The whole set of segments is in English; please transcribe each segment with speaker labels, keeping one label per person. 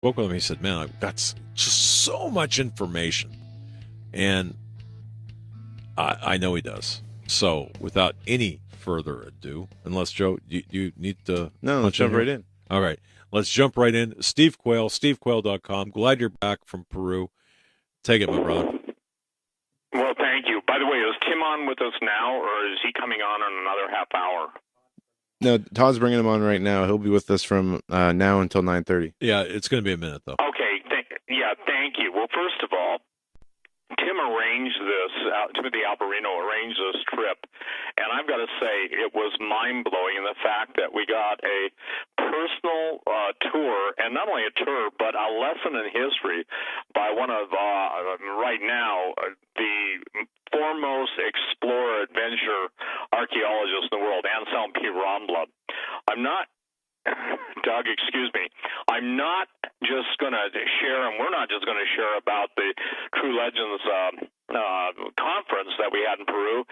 Speaker 1: spoke with him. He said, "Man, I've got just so much information," and I know he does. So, without any further ado, unless Joe, you need to
Speaker 2: No, let's
Speaker 1: punch in
Speaker 2: jump
Speaker 1: here?
Speaker 2: right in.
Speaker 1: All right, let's jump right in. Steve Quayle, stevequayle.com. Glad you're back from Peru. Take it, my brother.
Speaker 3: Well, thank you. By the way, is Tim on with us now, or is he coming on in another half hour?
Speaker 2: No, Todd's bringing him on right now. He'll be with us from now until 9:30.
Speaker 1: Yeah, it's going to be a minute, though.
Speaker 3: Okay. Thank you. Well, first of all, Tim arranged this, Timothy Alberino arranged this trip, and I've got to say it was mind-blowing in the fact that we got a personal tour, and not only a tour, but a lesson in history by one of, right now, the foremost explorer, adventure archaeologist in the world, Anselm P. Rambla. I'm not Doug, excuse me. I'm not just going to share, and we're not just going to share about the True Legends conference that we had in Peru,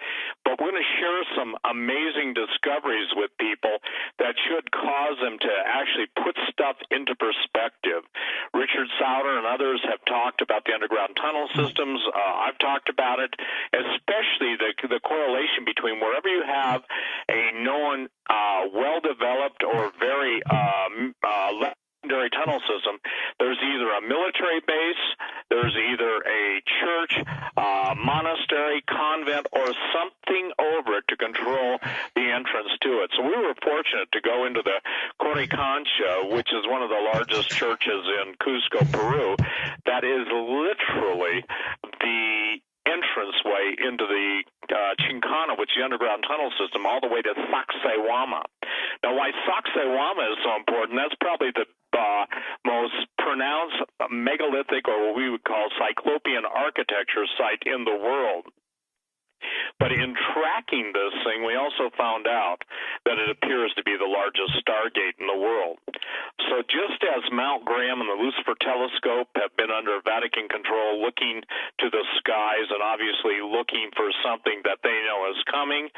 Speaker 3: but we're going to share some amazing discoveries with people that should cause them to actually put stuff into perspective. Richard Sauter and others have talked about the underground tunnel systems. I've talked about it, especially the correlation between wherever you have a known well-developed or very legendary tunnel system, there's either a military base, there's either a church, monastery, convent, or something over it to control the entrance to it. So we were fortunate to go into the Coricancha, which is one of the largest churches in Cusco, Peru, that is literally the entranceway into the Chincana, which is the underground tunnel system, all the way to Sacsayhuama. Now, why Sacsayhuama is so important, that's probably the most pronounced megalithic, or what we would call Cyclopean architecture site in the world. But in tracking this thing, we also found out that it appears to be the largest stargate in the world. So just as Mount Graham and the Lucifer telescope have been under Vatican control, looking to the skies and obviously looking for something that they know is coming,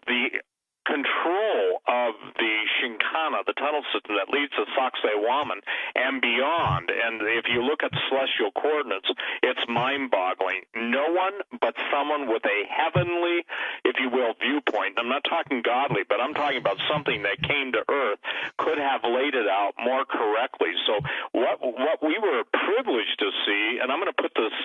Speaker 3: the control of the Chincana, the tunnel system that leads to Sacsayhuaman and beyond, and if you look at the celestial coordinates, it's mind-boggling. No one but someone with a heavenly, if you will, viewpoint, I'm not talking godly, but I'm talking about something that came to earth, could have laid it out more correctly. So what we were privileged to see, and I'm going to put this,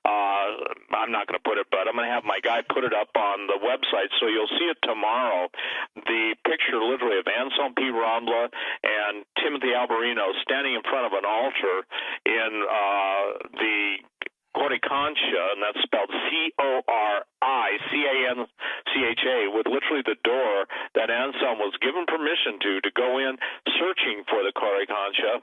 Speaker 3: I'm not going to put it, but I'm going to have my guy put it up on the website, so you'll see it tomorrow. The picture literally of Anselm P. Rambla and Timothy Alberino standing in front of an altar in the Coricancha, and that's spelled Coricancha, with literally the door that Anselm was given permission to go in searching for the Coricancha,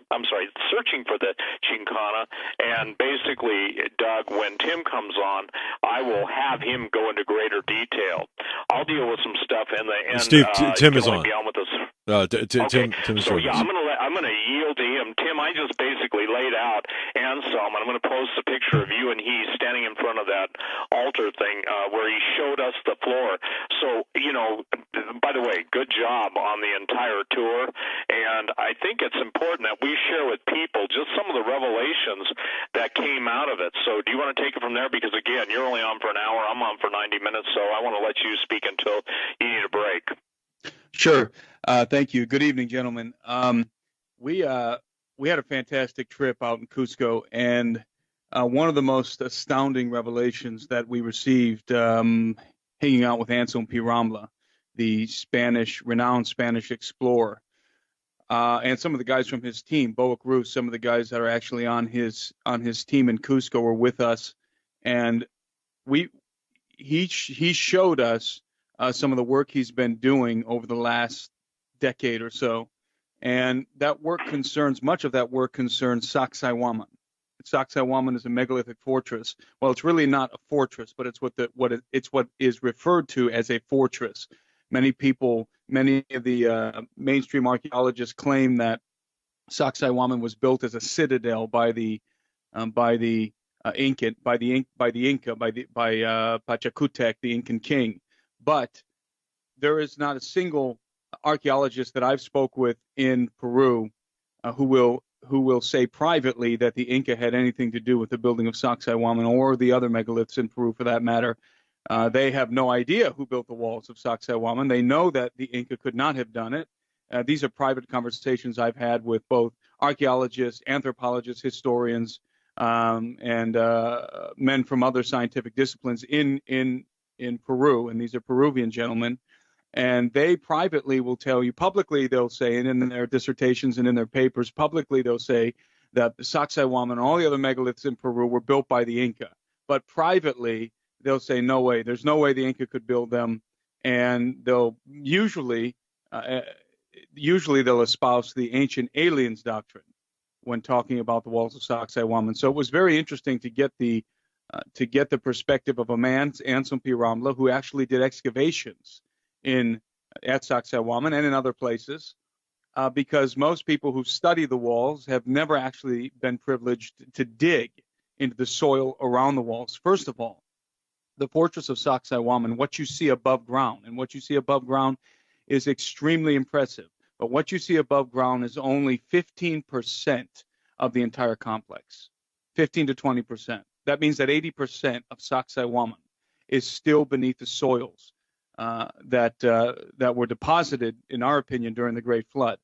Speaker 3: searching for the Chincana, and basically, Doug, when Tim comes on, I will have him go into greater detail. I'll deal with some stuff in the end.
Speaker 1: Steve, Tim is on.
Speaker 3: Be on with us.
Speaker 1: Okay. Tim is
Speaker 3: so
Speaker 1: on.
Speaker 3: yeah, I'm gonna yield to him. Tim, I just basically laid out Anselm, and I'm gonna post a picture of you and he standing in front of that altar thing where he showed us the floor. So, by the way, good job on the entire tour, and I think it's important that we share with people just some of the revelations that came out of it. So do you want to take it from there? Because again, you're only on for an hour, I'm on for 90 minutes, so I want to let you speak until you need a break.
Speaker 4: Sure. Thank you. Good evening, gentlemen. We had a fantastic trip out in Cusco, and one of the most astounding revelations that we received hanging out with Anselm P. Rambla, the renowned Spanish explorer, and some of the guys from his team, Boa Cruz, some of the guys that are actually on his team in Cusco were with us, and he showed us some of the work he's been doing over the last decade or so, and much of that work concerns Sacsayhuaman. Sacsayhuaman is a megalithic fortress. Well, it's really not a fortress, but it's what is referred to as a fortress. Many of the mainstream archaeologists claim that Sacsayhuaman was built as a citadel by Pachacutec, the Incan king. But there is not a single archaeologist that I've spoke with in Peru who will who will say privately that the Inca had anything to do with the building of Sacsayhuaman or the other megaliths in Peru for that matter. They have no idea who built the walls of Sacsayhuaman. They know that the Inca could not have done it. These are private conversations I've had with both archaeologists, anthropologists, historians, and men from other scientific disciplines in Peru, and these are Peruvian gentlemen. And they privately will tell you, publicly they'll say, and in their dissertations and in their papers, publicly they'll say that the Sacsayhuaman and all the other megaliths in Peru were built by the Inca. But privately, they'll say, no way, there's no way the Inca could build them. And they'll usually they'll espouse the ancient aliens doctrine when talking about the walls of Sacsayhuaman. So it was very interesting to get the perspective of a man, Anselm P. Ramla, who actually did excavations at Sacsayhuaman and in other places, because most people who study the walls have never actually been privileged to dig into the soil around the walls. First of all, the fortress of Sacsayhuaman, what you see above ground, and what you see above ground is extremely impressive. But what you see above ground is only 15% of the entire complex, 15 to 20%. That means that 80% of Sacsayhuaman is still beneath the soils that were deposited, in our opinion, during the Great Flood.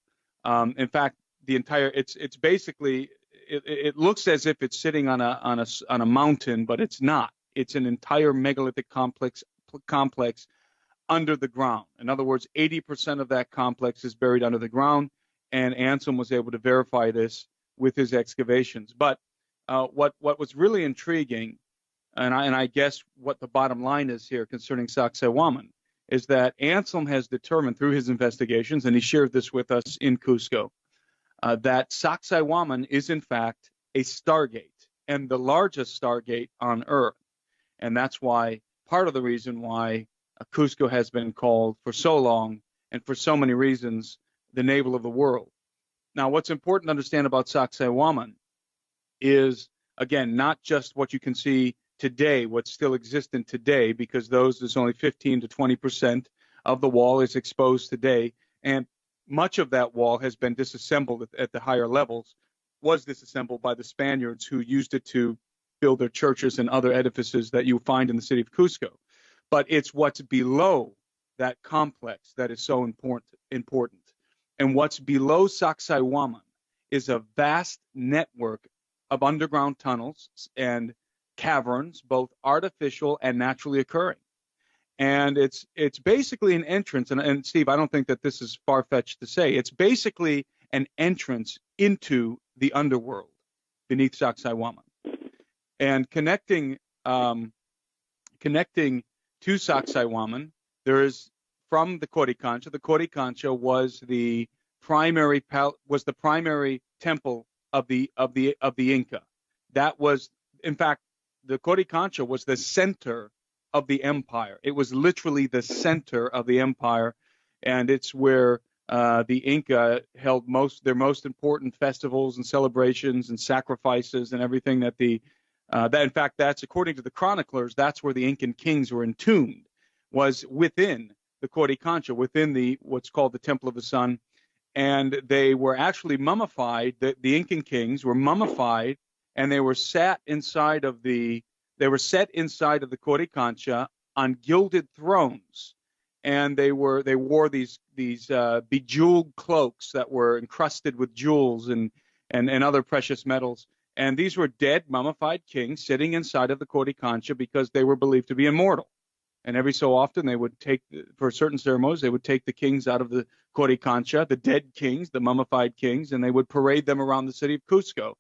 Speaker 4: In fact, it's basically it looks as if it's sitting on a mountain, but it's not. It's an entire megalithic complex under the ground. In other words, 80% of that complex is buried under the ground, and Anselm was able to verify this with his excavations. But what was really intriguing, and I guess what the bottom line is here concerning Sacsayhuaman, is that Anselm has determined through his investigations, and he shared this with us in Cusco, that Sacsayhuaman is in fact a stargate, and the largest stargate on Earth. And that's why, part of the reason why Cusco has been called for so long and for so many reasons the navel of the world. Now, what's important to understand about Sacsayhuaman is, again, not just what you can see today, what's still existent today, because there's only 15 to 20% of the wall is exposed today, and much of that wall has been disassembled at the higher levels, was disassembled by the Spaniards who used it to build their churches and other edifices that you find in the city of Cusco. But it's what's below that complex that is so important. And what's below Sacsayhuaman is a vast network of underground tunnels and caverns, both artificial and naturally occurring. And it's basically an entrance, and Steve, I don't think that this is far-fetched to say, it's basically an entrance into the underworld beneath Sacsayhuaman. And connecting to Sacsayhuaman, there is, from the Coricancha was the primary temple of the Inca. That was, in fact, the Coricancha was the center of the empire. It was literally the center of the empire, and it's where the Inca held their most important festivals and celebrations and sacrifices and everything that in fact, that's according to the chroniclers, that's where the Incan kings were entombed, was within the Coricancha, within what's called the Temple of the Sun, and they were actually mummified. The Incan kings were mummified, and they were set inside of the Coricancha on gilded thrones, and they wore these bejeweled cloaks that were encrusted with jewels and other precious metals. And these were dead, mummified kings sitting inside of the Coricancha because they were believed to be immortal. And every so often they would for certain ceremonies, they would take the kings out of the Coricancha, the dead kings, the mummified kings, and they would parade them around the city of Cusco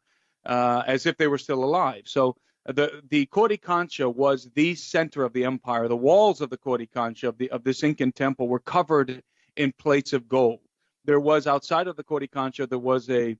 Speaker 4: as if they were still alive. So the Coricancha was the center of the empire. The walls of the Coricancha, of this Incan temple, were covered in plates of gold. There was, outside of the Coricancha, there was a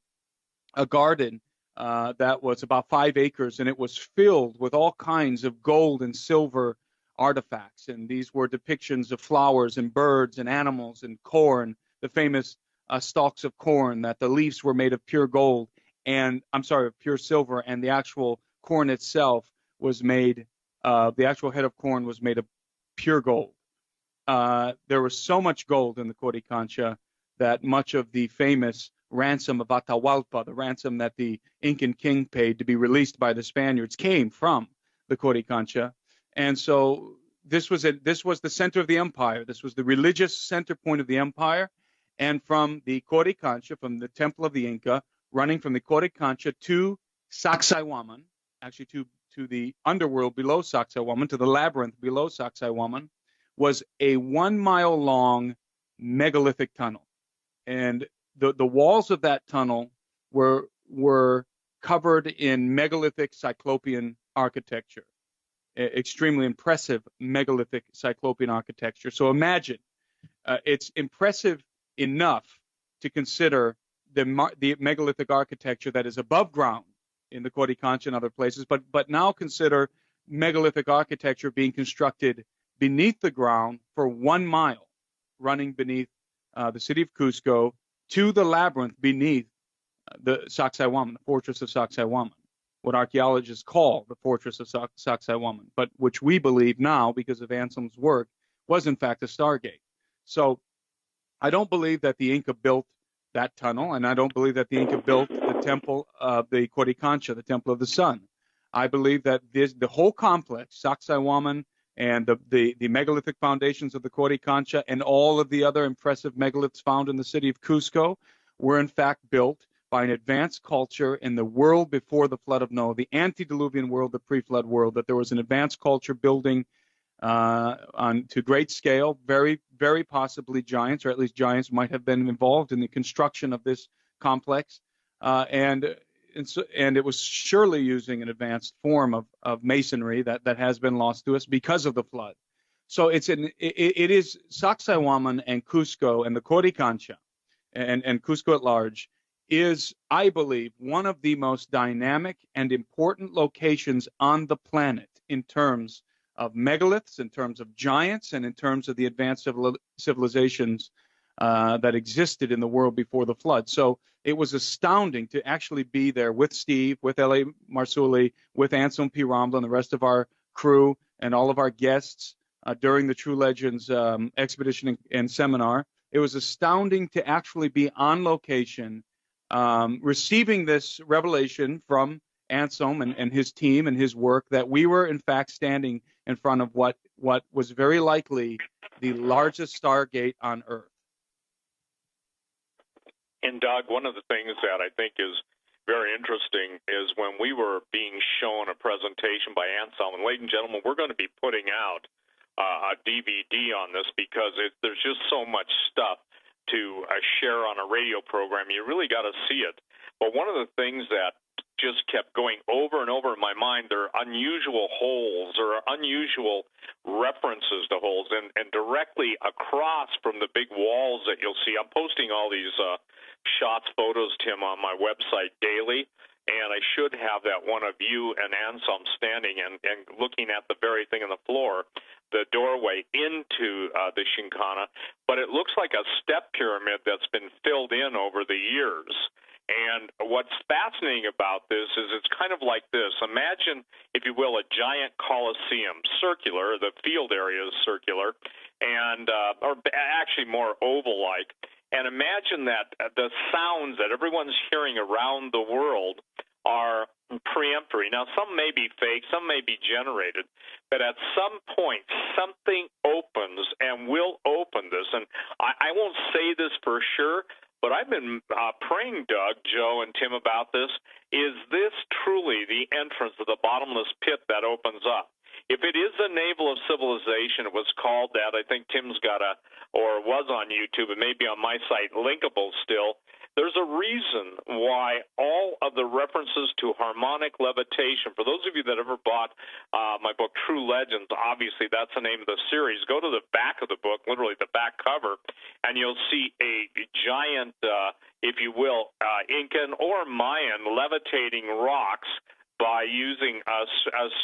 Speaker 4: garden that was about 5 acres, and it was filled with all kinds of gold and silver artifacts. And these were depictions of flowers and birds and animals and corn, the famous stalks of corn, that the leaves were made of pure gold, pure silver, and the actual corn itself was made, the actual head of corn was made of pure gold. There was so much gold in the Coricancha that much of the famous ransom of Atahualpa, the ransom that the Incan king paid to be released by the Spaniards, came from the Coricancha. And so this was the center of the empire. This was the religious center point of the empire. And from the Coricancha, from the temple of the Inca, running from the Coricancha to Sacsayhuaman, actually to the underworld below Sacsayhuaman, to the labyrinth below Sacsayhuaman, was a 1 mile long megalithic tunnel. And the walls of that tunnel were covered in megalithic Cyclopean architecture, extremely impressive megalithic Cyclopean architecture. So imagine, it's impressive enough to consider the megalithic architecture that is above ground in the Coricancha and other places, but now consider megalithic architecture being constructed beneath the ground for 1 mile, running beneath the city of Cusco to the labyrinth beneath the Sacsayhuaman, the fortress of Sacsayhuaman, what archaeologists call the fortress of Sacsayhuaman, but which we believe now, because of Anselm's work, was in fact a stargate. So I don't believe that the Inca built that tunnel, and I don't believe that the Inca built the temple of the Coricancha, the temple of the sun. I believe that the whole complex, Sacsayhuaman, and the megalithic foundations of the Coricancha and all of the other impressive megaliths found in the city of Cusco were in fact built by an advanced culture in the world before the flood of Noah, the antediluvian world, the pre-flood world, that there was an advanced culture building to great scale, very, very possibly giants, or at least giants might have been involved in the construction of this complex. And it was surely using an advanced form of masonry that has been lost to us because of the flood. So it is Sacsayhuaman and Cusco and the Coricancha and Cusco at large is, I believe, one of the most dynamic and important locations on the planet in terms of megaliths, in terms of giants, and in terms of the advanced civilizations that existed in the world before the flood. So it was astounding to actually be there with Steve, with L.A. Marsuli, with Anselm P. Rombla, and the rest of our crew, and all of our guests during the True Legends expedition and seminar. It was astounding to actually be on location, receiving this revelation from Anselm and his team and his work, that we were in fact standing in front of what was very likely the largest stargate on Earth.
Speaker 3: And Doug, one of the things that I think is very interesting is when we were being shown a presentation by Anselm, and ladies and gentlemen, we're going to be putting out a DVD on this because there's just so much stuff to share on a radio program. You really got to see it. But one of the things that just kept going over and over in my mind, there are unusual holes or unusual references to holes, and directly across from the big walls that you'll see. I'm posting all these shots, photos, Tim, on my website daily, and I should have that one of you and Anselm standing and looking at the very thing on the floor, the doorway into the Shinkana, but it looks like a step pyramid that's been filled in over the years. And what's fascinating about this is it's kind of like this. Imagine, if you will, a giant coliseum, circular. The field area is circular, and or actually more oval-like. And imagine that the sounds that everyone's hearing around the world are preemptory. Now, some may be fake, some may be generated, but at some point, something opens and will open this. And I won't say this for sure, but I've been praying, Doug, Joe, and Tim, about this. Is this truly the entrance to the bottomless pit that opens up? If it is the navel of civilization, it was called that. I think Tim's got or was on YouTube, it may be on my site, linkable still. There's a reason why all of the references to harmonic levitation, for those of you that ever bought my book, True Legends, obviously that's the name of the series. Go to the back of the book, literally the back cover, and you'll see a giant, if you will, Incan or Mayan levitating rocks by using a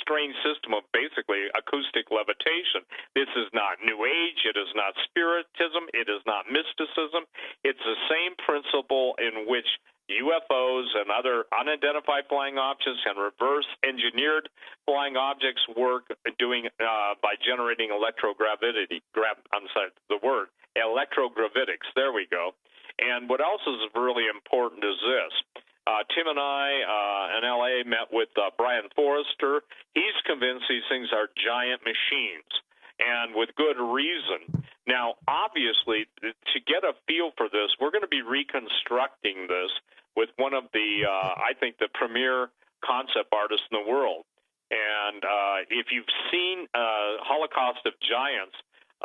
Speaker 3: strange system of basically acoustic levitation. This is not New Age. It is not Spiritism. It is not mysticism. It's the same principle in which UFOs and other unidentified flying objects and reverse-engineered flying objects work doing by generating electrogravity. Electrogravitics. There we go. And what else is really important is this. Tim and I in L.A. met with Brian Forrester. He's convinced these things are giant machines, and with good reason. Now, obviously, to get a feel for this, we're going to be reconstructing this with one of the, I think, the premier concept artists in the world. And if you've seen Holocaust of Giants,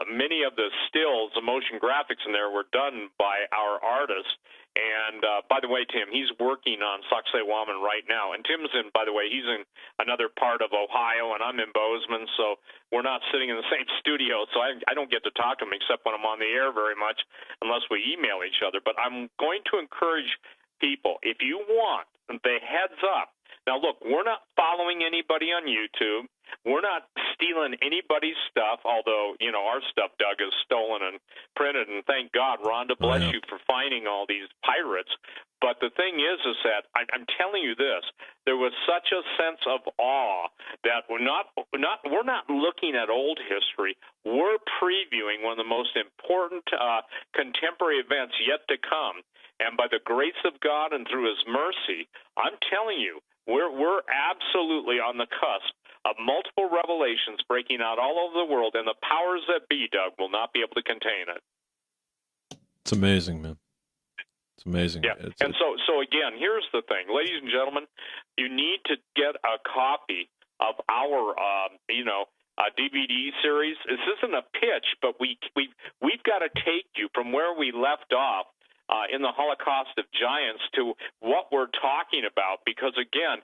Speaker 3: many of the stills, the motion graphics in there were done by our artists. And by the way, Tim, he's working on Sacsayhuaman right now. And Tim's in, by the way, he's in another part of Ohio, and I'm in Bozeman, so we're not sitting in the same studio. So I don't get to talk to him except when I'm on the air very much, unless we email each other. But I'm going to encourage people, if you want the heads up. Now, look, we're not following anybody on YouTube. We're not stealing anybody's stuff, although, you know, our stuff, Doug, is stolen and printed, and thank God, Rhonda, bless you for finding all these pirates. But the thing is that I'm telling you this, there was such a sense of awe that we're not looking at old history. We're previewing one of the most important contemporary events yet to come. And by the grace of God and through his mercy, I'm telling you, we're absolutely on the cusp of multiple revelations breaking out all over the world, and the powers that be, Doug, will not be able to contain it.
Speaker 1: It's amazing, man. It's amazing.
Speaker 3: Yeah. So again, here's the thing, ladies and gentlemen, you need to get a copy of our, DVD series. This isn't a pitch, but we've got to take you from where we left off in the Holocaust of Giants to what we're talking about, because, again,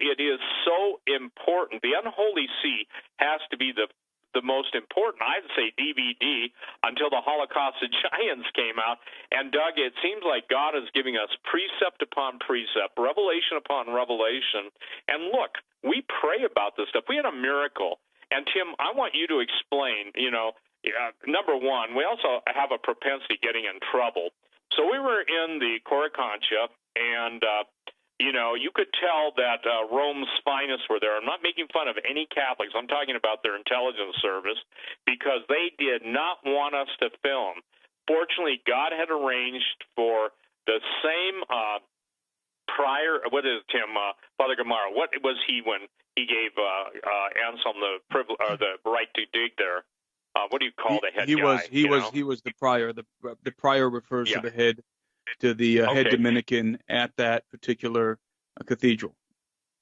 Speaker 3: it is so important. The Unholy See has to be the most important, I'd say, DVD until the Holocaust of Giants came out. And, Doug, it seems like God is giving us precept upon precept, revelation upon revelation. And, look, we pray about this stuff. We had a miracle. And, Tim, I want you to explain, number one, we also have a propensity getting in trouble. So we were in the Coricancha, and, you could tell that Rome's finest were there. I'm not making fun of any Catholics. I'm talking about their intelligence service, because they did not want us to film. Fortunately, God had arranged for the same prior, what is it, Tim, Father Gamara, what was he when he gave Anselm the right to dig there? What do you call the head guy?
Speaker 4: He was the prior. The prior refers to the head, to the head Dominican at that particular cathedral.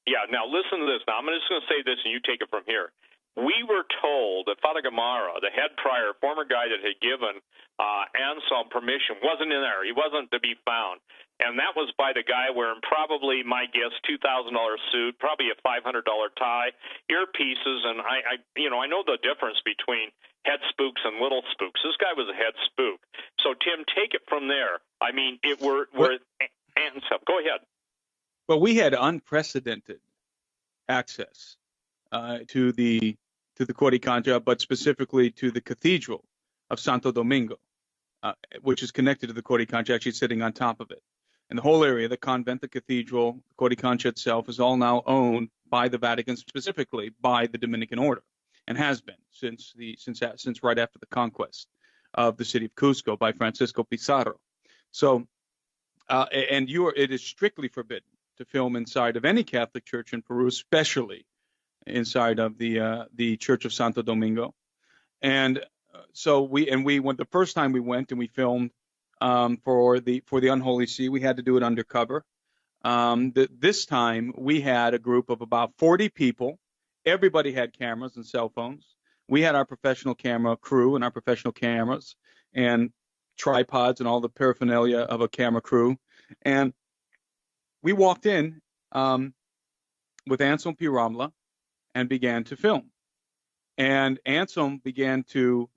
Speaker 3: Yeah. Now listen to this. Now I'm just going to say this, and you take it from here. We were told that Father Gamara, the head prior, former guy that had given Anselm permission, wasn't in there. He wasn't to be found. And that was by the guy wearing, probably, my guess, $2,000 suit, probably a $500 tie, earpieces, and I know the difference between head spooks and little spooks. This guy was a head spook. So, Tim, take it from there. I mean, we're Anselm. Go ahead.
Speaker 4: Well, we had unprecedented access to the Coricancha, but specifically to the Cathedral of Santo Domingo, which is connected to the Coricancha, actually sitting on top of it. And the whole area, the convent, the cathedral, the Coricancha itself, is all now owned by the Vatican, specifically by the Dominican Order, and has been since right after the conquest of the city of Cusco by Francisco Pizarro. So, it is strictly forbidden to film inside of any Catholic church in Peru, especially inside of the Church of Santo Domingo. And so we went the first time we went, and we filmed for the Unholy See. We had to do it undercover. This time we had a group of about 40 people. Everybody had cameras and cell phones. We had our professional camera crew and our professional cameras and tripods and all the paraphernalia of a camera crew. And we walked in with Anselm P. Ramla and began to film. And Anselm began to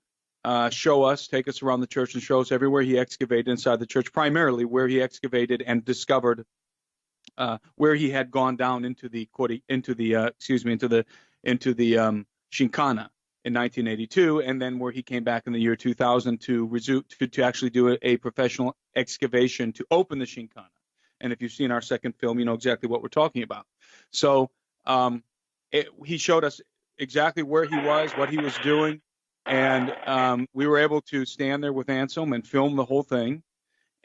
Speaker 4: take us around the church and show us everywhere he excavated inside the church, primarily where he excavated and discovered where he had gone down into the Chincana in 1982, and then where he came back in the year 2000 to actually do a professional excavation to open the Chincana. And if you've seen our second film, you know exactly what we're talking about. So he showed us exactly where he was, what he was doing, and we were able to stand there with Anselm and film the whole thing.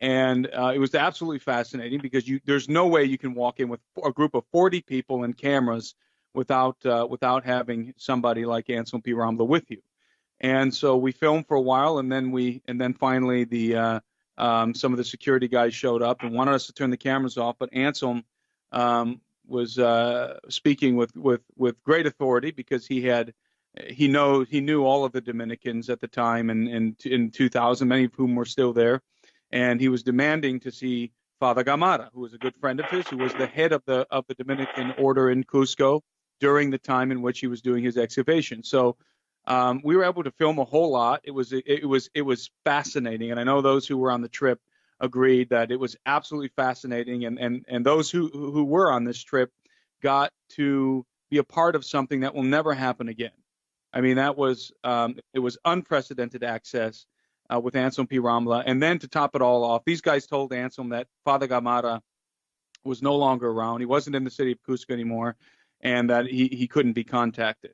Speaker 4: And it was absolutely fascinating because there's no way you can walk in with a group of 40 people and cameras without having somebody like Anselm P. Ramla with you. And so we filmed for a while, and then finally some of the security guys showed up and wanted us to turn the cameras off. But Anselm was speaking with great authority because he knew all of the Dominicans at the time, and in 2000, many of whom were still there, and he was demanding to see Father Gamara, who was a good friend of his, who was the head of the Dominican order in Cusco during the time in which he was doing his excavation. So we were able to film a whole lot. It was fascinating, and I know those who were on the trip agreed that it was absolutely fascinating, and those who were on this trip got to be a part of something that will never happen again. I mean, it was unprecedented access with Anselm P. Ramla. And then to top it all off, these guys told Anselm that Father Gamara was no longer around. He wasn't in the city of Cusco anymore, and that he couldn't be contacted.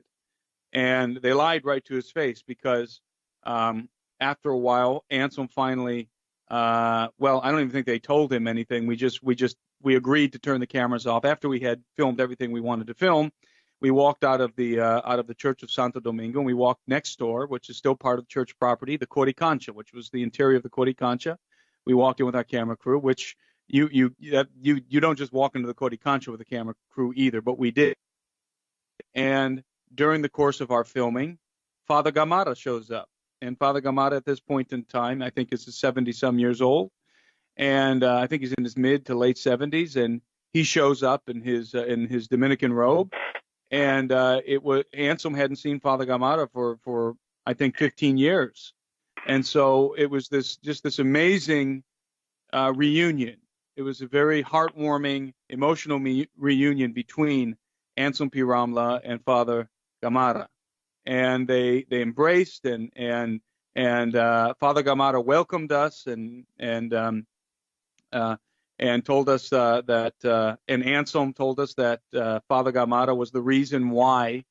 Speaker 4: And they lied right to his face because after a while, Anselm finally, I don't even think they told him anything. We agreed to turn the cameras off after we had filmed everything we wanted to film. We walked out of the Church of Santo Domingo, and we walked next door, which is still part of the church property, the Coricancha, which was the interior of the Coricancha. We walked in with our camera crew, which you don't just walk into the Coricancha with a camera crew either, but we did. And during the course of our filming, Father Gamara shows up, and Father Gamara at this point in time, I think is 70-some years old, and I think he's in his mid to late 70s, and he shows up in his Dominican robe. And Anselm hadn't seen Father Gamara for I think 15 years, and so it was this amazing reunion. It was a very heartwarming, emotional reunion between Anselm P. Ramla and Father Gamara, and they embraced, and Father Gamara welcomed us and told us and Anselm told us that Father Gamara was the reason why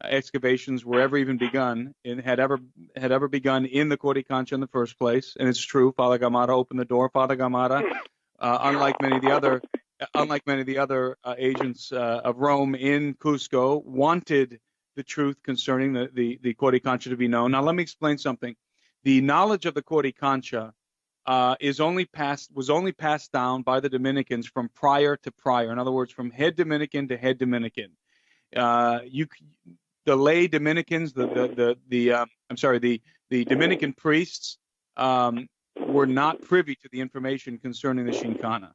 Speaker 4: excavations were ever even begun and had ever begun in the Coricancha in the first place. And it's true, Father Gamara opened the door. Father Gamara, unlike many of the other agents of Rome in Cusco, wanted the truth concerning the Coricancha to be known. Now, let me explain something. The knowledge of the Coricancha was only passed down by the Dominicans from prior to prior. In other words, from head Dominican to head Dominican. The lay Dominicans, the Dominican priests were not privy to the information concerning the Shinkana.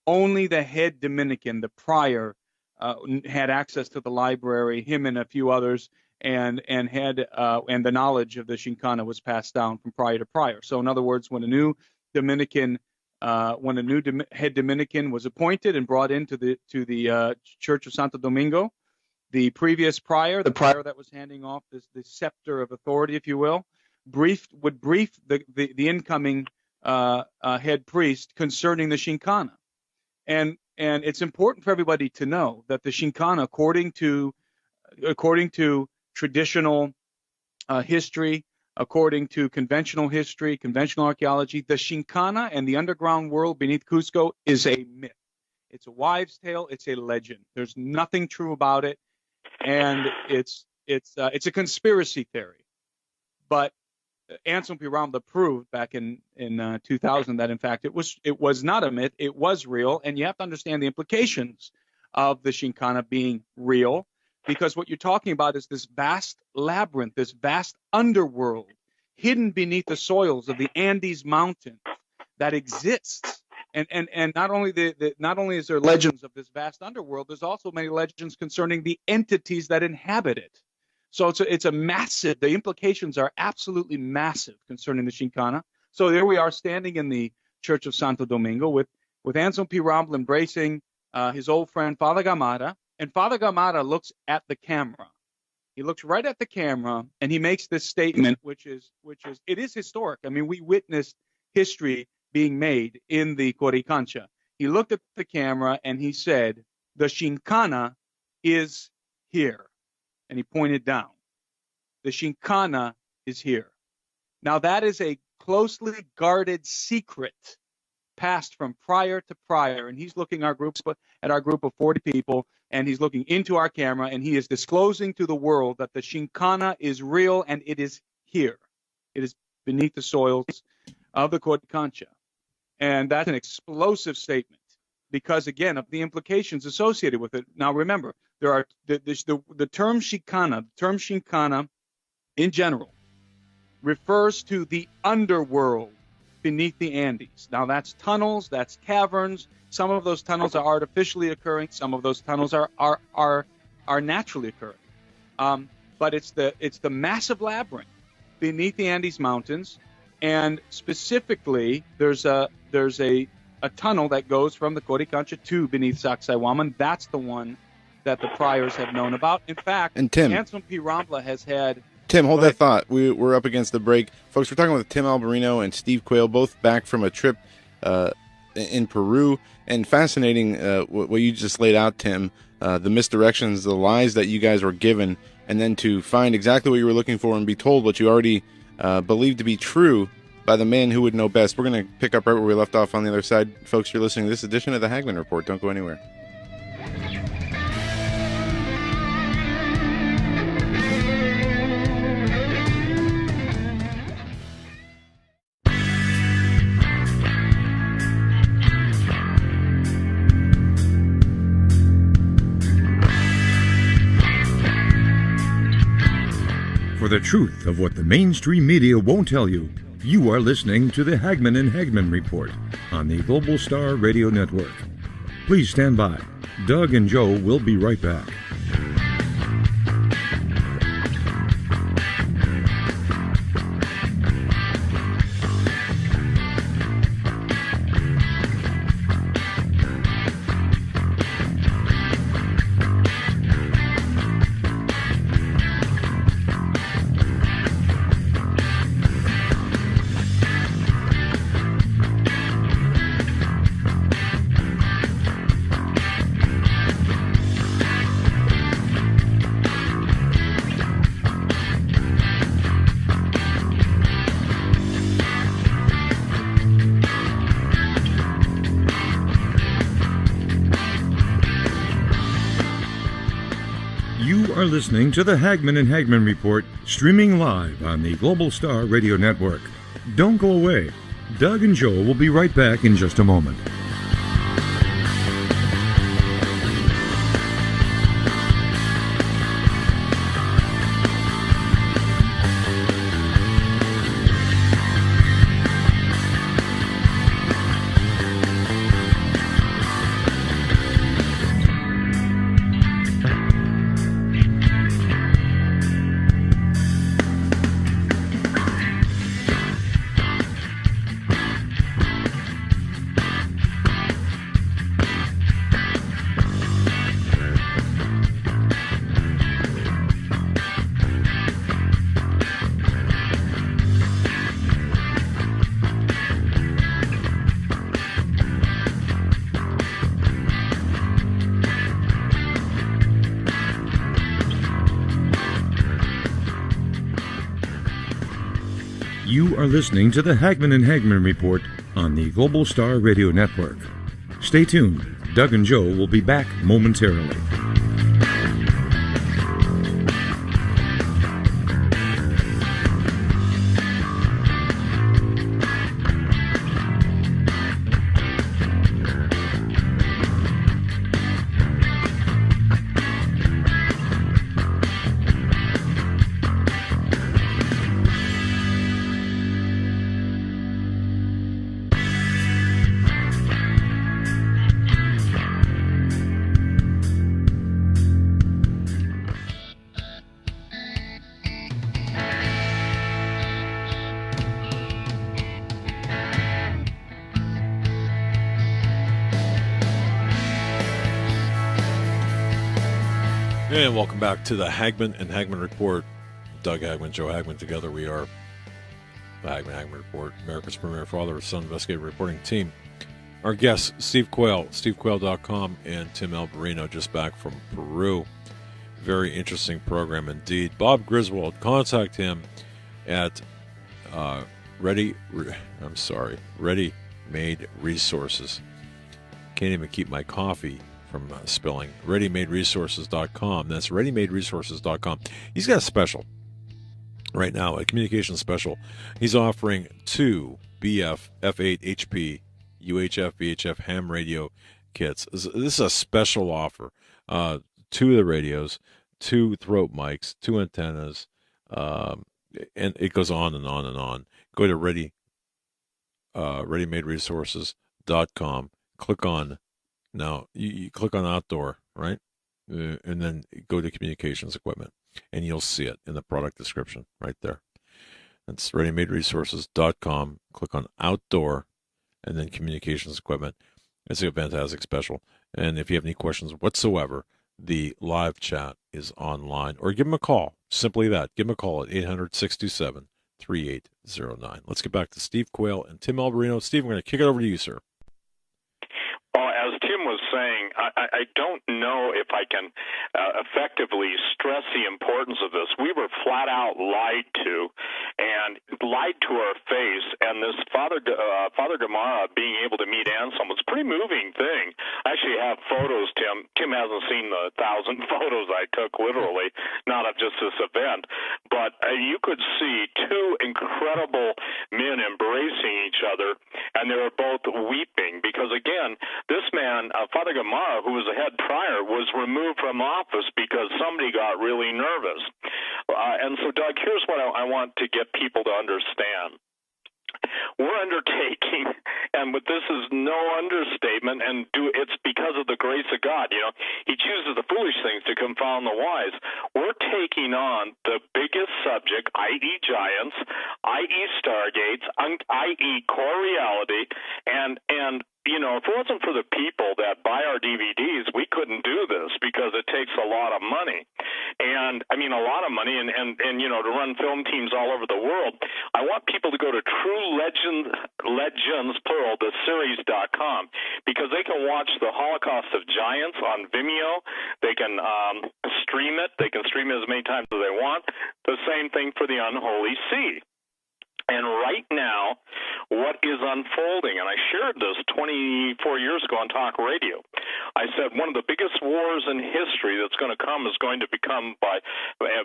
Speaker 4: Only the head Dominican, the prior, had access to the library. Him and a few others, and the knowledge of the Shinkana was passed down from prior to prior. So, in other words, when a new head Dominican was appointed and brought into the Church of Santo Domingo, the previous prior, the prior that was handing off the scepter of authority, if you will, would brief the incoming head priest concerning the Shinkana, and it's important for everybody to know that the Shinkana, according to traditional history, according to conventional history, conventional archaeology, the Shinkana and the underground world beneath Cusco is a myth. It's a wives' tale. It's a legend. There's nothing true about it, and it's a conspiracy theory. But Anselm P. Ramla proved back in 2000 that in fact it was not a myth. It was real, and you have to understand the implications of the Shinkana being real. Because what you're talking about is this vast labyrinth, this vast underworld hidden beneath the soils of the Andes Mountains that exists. And not only is there legends of this vast underworld, there's also many legends concerning the entities that inhabit it. So it's a massive. The implications are absolutely massive concerning the Shinkana. So there we are, standing in the Church of Santo Domingo with Anselm P. Ramla embracing his old friend Father Gamara. And Father Gamara looks at the camera. He looks right at the camera, and he makes this statement, which is historic. I mean, we witnessed history being made in the Coricancha. He looked at the camera and he said, "The Shinkana is here," and he pointed down. The Shinkana is here. Now that is a closely guarded secret passed from prior to prior, and he's looking at our group of 40 people, and he's looking into our camera, and he is disclosing to the world that the Shinkana is real, and it is here. It is beneath the soils of the Coricancha. And that's an explosive statement because, again, of the implications associated with it. Now, remember, there are the term Shinkana in general refers to the underworld beneath the Andes. Now, that's tunnels, that's caverns. Some of those tunnels are artificially occurring. Some of those tunnels are naturally occurring. But it's the massive labyrinth beneath the Andes Mountains, and specifically, there's a tunnel that goes from the Coricancha to beneath Sacsayhuaman. That's the one that the priors have known about. In fact,
Speaker 2: and Tim,
Speaker 4: Anselm P. Rambla has had...
Speaker 2: Tim, hold that thought. We're up against the break. Folks, we're talking with Tim Alberino and Steve Quayle, both back from a trip in Peru. And fascinating what you just laid out, Tim, the misdirections, the lies that you guys were given, and then to find exactly what you were looking for and be told what you already believed to be true by the man who would know best. We're going to pick up right where we left off on the other side. Folks, you're listening to this edition of the Hagman Report. Don't go anywhere.
Speaker 5: For the truth of what the mainstream media won't tell you, you are listening to the Hagman and Hagman Report on the Global Star Radio Network. Please stand by. Doug and Joe will be right back. Listening to the Hagman and Hagman Report, streaming live on the Global Star Radio Network. Don't go away. Doug and Joe will be right back in just a moment. You are listening to the Hagman and Hagman Report on the Global Star Radio Network. Stay tuned. Doug and Joe will be back momentarily.
Speaker 1: And welcome back to the Hagman and Hagman Report. Doug Hagman, Joe Hagman, together we are the Hagman Report, America's premier father-son investigative reporting team. Our guests, Steve Quayle, stevequayle.com, and Tim Alberino, just back from Peru. Very interesting program indeed. Bob Griswold, contact him at Ready Made Resources. Can't even keep my coffee from spilling. ReadyMadeResources.com. That's ReadyMadeResources.com. He's got a special right now, a communication special. He's offering 2 BF F8 HP UHF VHF ham radio kits. This is a special offer. 2 of the radios, 2 throat mics, 2 antennas, and it goes on and on and on. Go to ReadyMadeResources.com. Click on, now you click on outdoor, right? And then go to communications equipment, and you'll see it in the product description right there. That's ReadyMadeResources.com. Click on outdoor, and then communications equipment. It's a fantastic special. And if you have any questions whatsoever, the live chat is online, or give them a call. Simply that. Give them a call at 800-627-3809. Let's get back to Steve Quayle and Tim Alberino. Steve, I'm going to kick it over to you, sir.
Speaker 3: Well, as Tim was saying, I don't know if I can effectively stress the importance of this. We were flat out lied to, and lied to our face. And this Father Gamara being able to meet Anselm was a pretty moving thing. I actually have photos, Tim. Tim hasn't seen the 1,000 photos I took, literally, not of just this event. But you could see 2 incredible men embracing each other, and they were both weeping because, again, this man, Father Gamara, who was the head prior, was removed from office because somebody got really nervous. And so, Doug, here's what I want to get people to understand. We're undertaking, and but this is no understatement, and it's because of the grace of God. You know, He chooses the foolish things to confound the wise. We're taking on the biggest subject, i.e. giants, i.e. stargates, i.e. core reality, and you know, if it wasn't for the people that buy our DVDs, we couldn't do this because it takes a lot of money. And, I mean, a lot of money, and you know, to run film teams all over the world. I want people to go to Legends, plural, the series.com, because they can watch the Holocaust of Giants on Vimeo. They can stream it. They can stream it as many times as they want. The same thing for the Unholy Sea. And right now, what is unfolding, and I shared this 24 years ago on talk radio, I said one of the biggest wars in history that's going to come is going to become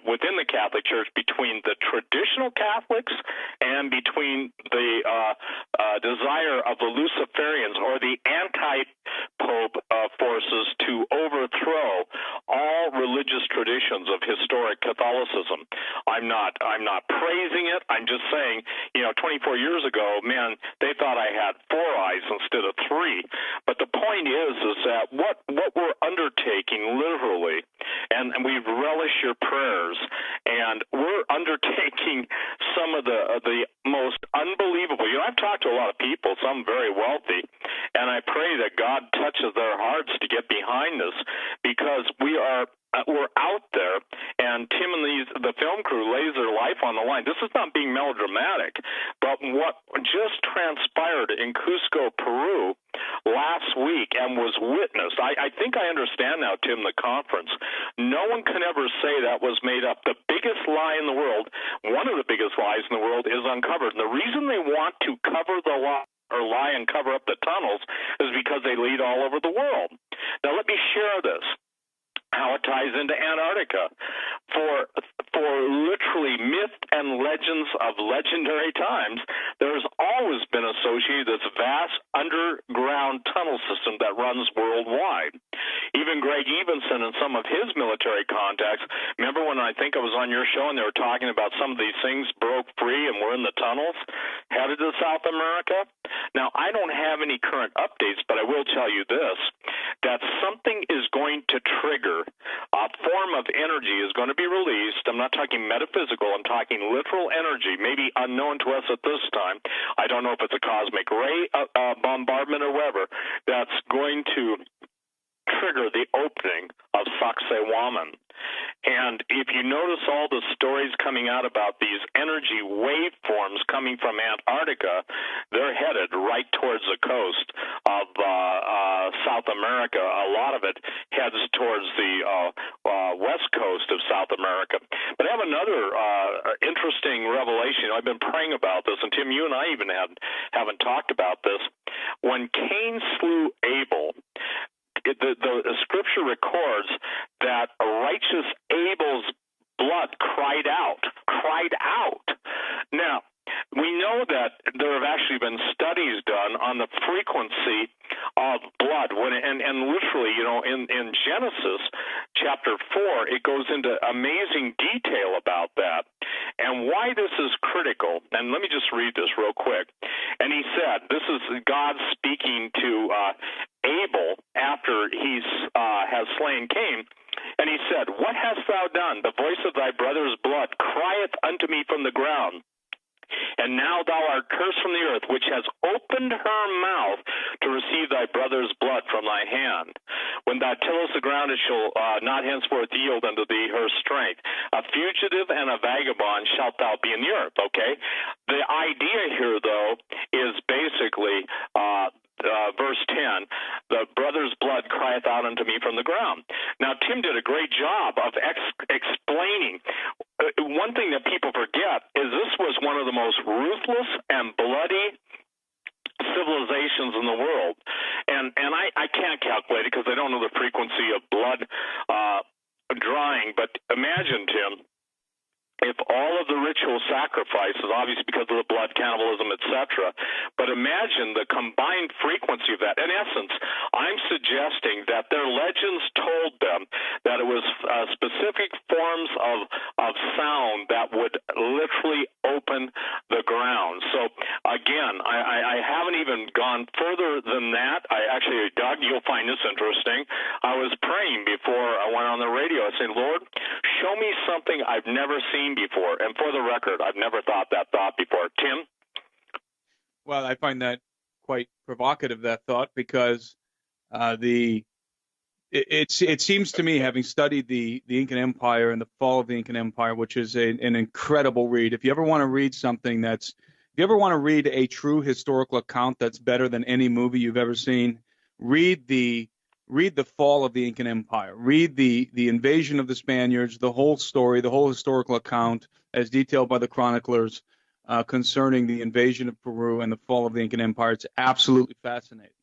Speaker 3: within the Catholic Church between the traditional Catholics and between the desire of the Luciferians or the anti-Pope forces to overthrow all religious traditions of historic Catholicism. I'm not praising it. I'm just saying, you know, 24 years ago, man, they thought I had 4 eyes instead of 3. But the point is that what we're undertaking literally, and we relish your prayers, and we're undertaking some of the most unbelievable. You know, I've talked to a lot of people, some very wealthy, and I pray that God touches their hearts to get behind this, because we're out there, and Tim and the film crew lays their life on the line. This is not being melodramatic, but what just transpired in Cusco, Peru last week and was witnessed, I think I understand now, Tim, the conference. No one can ever say that was made up. The biggest lie in the world, one of the biggest lies in the world, is uncovered. And the reason they want to cover the lie or lie and cover up the tunnels is because they lead all over the world. Now, let me share this, how it ties into Antarctica. For literally myth and legends of legendary times, there's always been associated this vast underground tunnel system that runs worldwide. Even Greg Evenson and some of his military contacts, remember when I think I was on your show and they were talking about some of these things broke free and were in the tunnels headed to South America? Now, I don't have any current updates, but I will tell you this, that something is going to trigger. A form of energy is going to be released. I'm not talking metaphysical. I'm talking literal energy, maybe unknown to us at this time. I don't know if it's a cosmic ray bombardment or whatever, that's going to trigger the opening of Sacsayhuaman. And if you notice all the stories coming out about these energy waveforms coming from Antarctica, they're headed right towards the coast of South America. A lot of it heads towards the west coast of South America. But I have another interesting revelation. I've been praying about this, and Tim, you and I even haven't talked about this. when Cain slew Abel, the scripture records that righteous Abel's blood cried out. Now, we know that there have actually been studies done on the frequency of blood. And literally, in Genesis chapter 4, it goes into amazing detail about that and why this is critical. And let me just read this real quick. And he said, this is God speaking to Abel after he has slain Cain. And he said, "What hast thou done? The voice of thy brother's blood crieth unto me from the ground. And now thou art cursed from the earth, which has opened her mouth to receive thy brother's blood from thy hand. When thou tillest the ground, it shall not henceforth yield unto thee her strength. A fugitive and a vagabond shalt thou be in the earth." Okay? The idea here, though, is basically verse 10, "The brother's blood crieth out unto me from the ground." Now, Tim did a great job of explaining. One thing that people forget is this was one of the most ruthless and bloody civilizations in the world. And I can't calculate it because I don't know the frequency of blood drawing, but imagine, Tim, if all of the ritual sacrifices, obviously because of the blood, cannibalism, etc., but imagine the combined frequency of that. In essence, I'm suggesting that their legends told them that it was specific forms of sound that would literally open the ground. So, again, I haven't even gone further than that. Doug, you'll find this interesting. I was praying before I went on the radio. I said, "Lord, show me something I've never seen before." And for the record, I've never thought that thought before. Tim?
Speaker 4: Well, I find that quite provocative, that thought, because it seems to me, having studied the Incan Empire and the fall of the Incan Empire, which is an incredible read. If you ever want to read something if you ever want to read a true historical account that's better than any movie you've ever seen, read the fall of the Incan Empire. Read the invasion of the Spaniards, the whole story, the whole historical account as detailed by the chroniclers concerning the invasion of Peru and the fall of the Incan Empire. It's absolutely fascinating.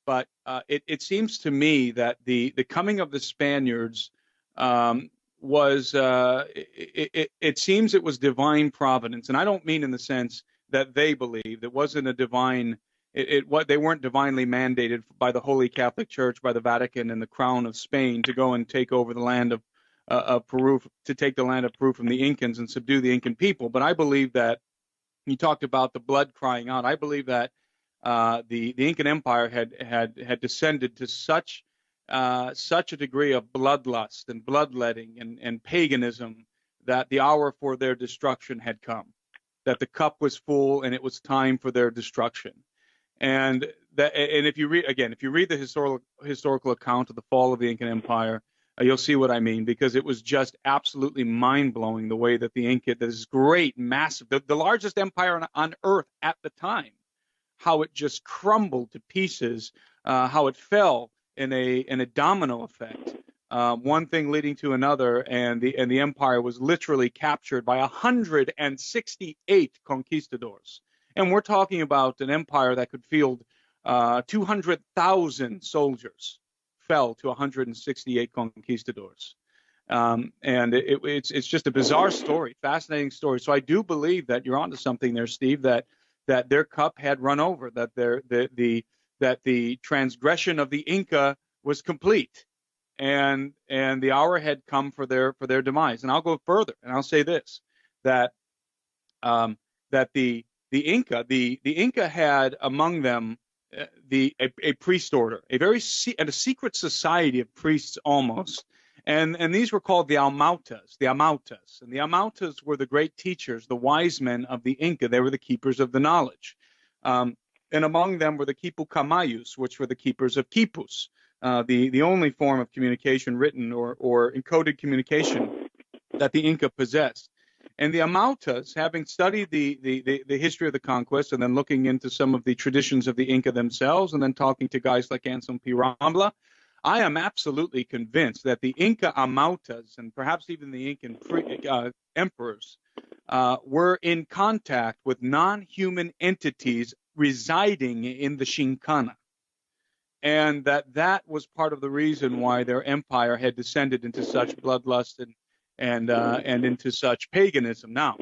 Speaker 4: But it seems to me that the coming of the Spaniards was it seems it was divine providence. And I don't mean in the sense that they believed. It wasn't a divine they weren't divinely mandated by the Holy Catholic Church, by the Vatican and the Crown of Spain to go and take over the land of Peru, to take the land of Peru from the Incans and subdue the Incan people. But I believe that you talked about the blood crying out. I believe that the Incan Empire had descended to such a degree of bloodlust and bloodletting and paganism that the hour for their destruction had come, that the cup was full and it was time for their destruction. And if you read the historical account of the fall of the Incan Empire, you'll see what I mean, because it was just absolutely mind-blowing the way that the Inca, this great, massive, the largest empire on earth at the time, how it just crumbled to pieces, how it fell in a domino effect, one thing leading to another, and the empire was literally captured by 168 conquistadors. And we're talking about an empire that could field 200,000 soldiers, fell to 168 conquistadors. And it's just a bizarre story, fascinating story. So I do believe that you're onto something there, Steve, that their cup had run over, that the transgression of the Inca was complete, and the hour had come for their demise. And I'll go further, and I'll say this, that the Inca had among them a priest order, a secret society of priests almost, and these were called the Almautas, and the Almautas were the great teachers, the wise men of the Inca. They were the keepers of the knowledge, and among them were the Quipucamayus, which were the keepers of quipus, the only form of communication, written or encoded communication, that the Inca possessed. And the Almautas, having studied the history of the conquest and then looking into some of the traditions of the Inca themselves and then talking to guys like Anselm P. Rambla, I am absolutely convinced that the Inca Almautas and perhaps even the Incan emperors were in contact with non-human entities residing in the Shinkana, and that was part of the reason why their empire had descended into such bloodlust and into such paganism. Now,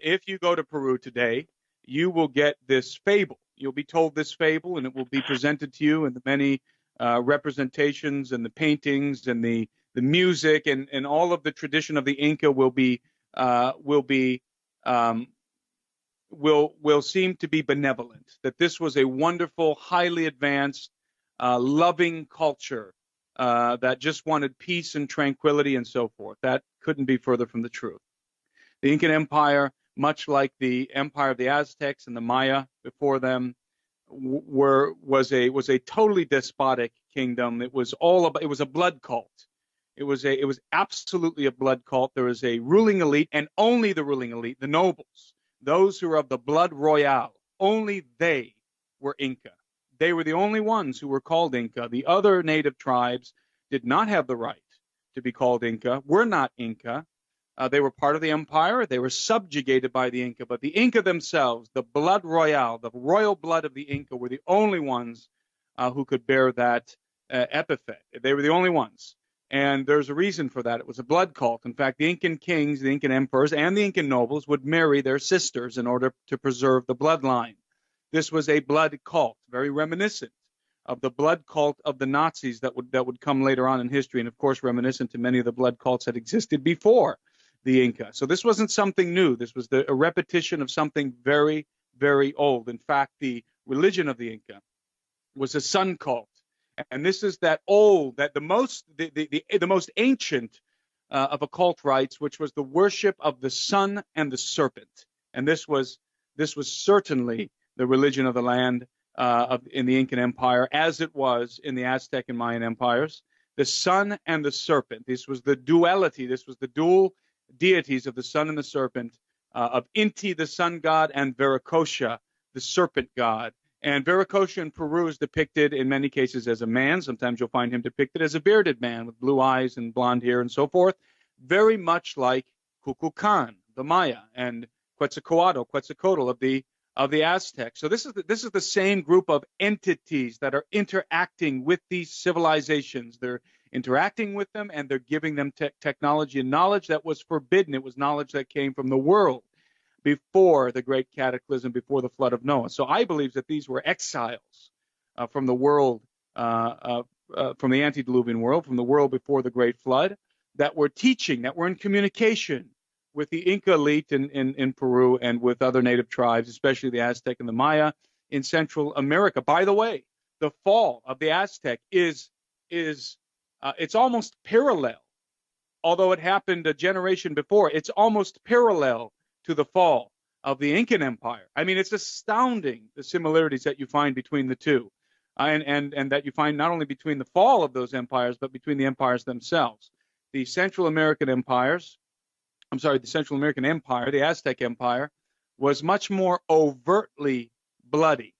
Speaker 4: if you go to Peru today, you will get this fable. You'll be told this fable, and it will be presented to you in the many representations and the paintings and the music and all of the tradition of the Inca will seem to be benevolent. That this was a wonderful, highly advanced, loving culture that just wanted peace and tranquility and so forth. That couldn't be further from the truth. The Incan Empire, much like the empire of the Aztecs and the Maya before them, was a totally despotic kingdom. It was a blood cult. It was absolutely a blood cult. There was a ruling elite, and only the ruling elite, the nobles, those who were of the blood royale, only they were Inca. They were the only ones who were called Inca. The other native tribes did not have the right to be called Inca, were not Inca. They were part of the empire. They were subjugated by the Inca. But the Inca themselves, the blood royale, the royal blood of the Inca, were the only ones who could bear that epithet. They were the only ones. And there's a reason for that. It was a blood cult. In fact, the Incan kings, the Incan emperors, and the Incan nobles would marry their sisters in order to preserve the bloodline. This was a blood cult, very reminiscent of the blood cult of the Nazis that would come later on in history, and of course reminiscent to many of the blood cults that existed before the Inca. So this wasn't something new. This was a repetition of something very, very old. In fact, the religion of the Inca was a sun cult. And this is the most ancient of occult rites, which was the worship of the sun and the serpent. And this was certainly the religion of the land in the Incan Empire, as it was in the Aztec and Mayan empires. The sun and the serpent. This was the duality. This was the dual deities of the sun and the serpent, of Inti, the sun god, and Viracocha, the serpent god. And Viracocha in Peru is depicted in many cases as a man. Sometimes you'll find him depicted as a bearded man with blue eyes and blonde hair and so forth, very much like Kukulkan, the Maya, and Quetzalcoatl of the Aztecs. So this is the same group of entities that are interacting with these civilizations. They're interacting with them, and they're giving them technology and knowledge that was forbidden. It was knowledge that came from the world before the great cataclysm, before the flood of Noah. So I believe that these were exiles from the world, from the antediluvian world, from the world before the great flood, that were teaching, that were in communication with the Inca elite in Peru and with other native tribes, especially the Aztec and the Maya in Central America. By the way, the fall of the Aztec is it's almost parallel, although it happened a generation before. It's almost parallel to the fall of the Incan Empire. I mean, it's astounding the similarities that you find between the two, and that you find not only between the fall of those empires, but between the empires themselves. The Central American Empire, the Aztec Empire, was much more overtly bloody,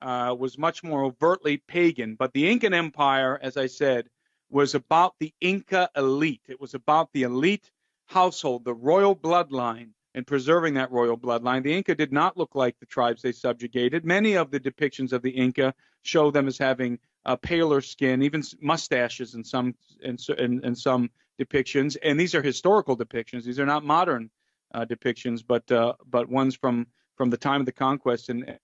Speaker 4: was much more overtly pagan. But the Incan Empire, as I said, was about the Inca elite. It was about the elite household, the royal bloodline, and preserving that royal bloodline. The Inca did not look like the tribes they subjugated. Many of the depictions of the Inca show them as having paler skin, even mustaches in some depictions. And these are historical depictions. These are not modern depictions, but ones from the time of the conquest and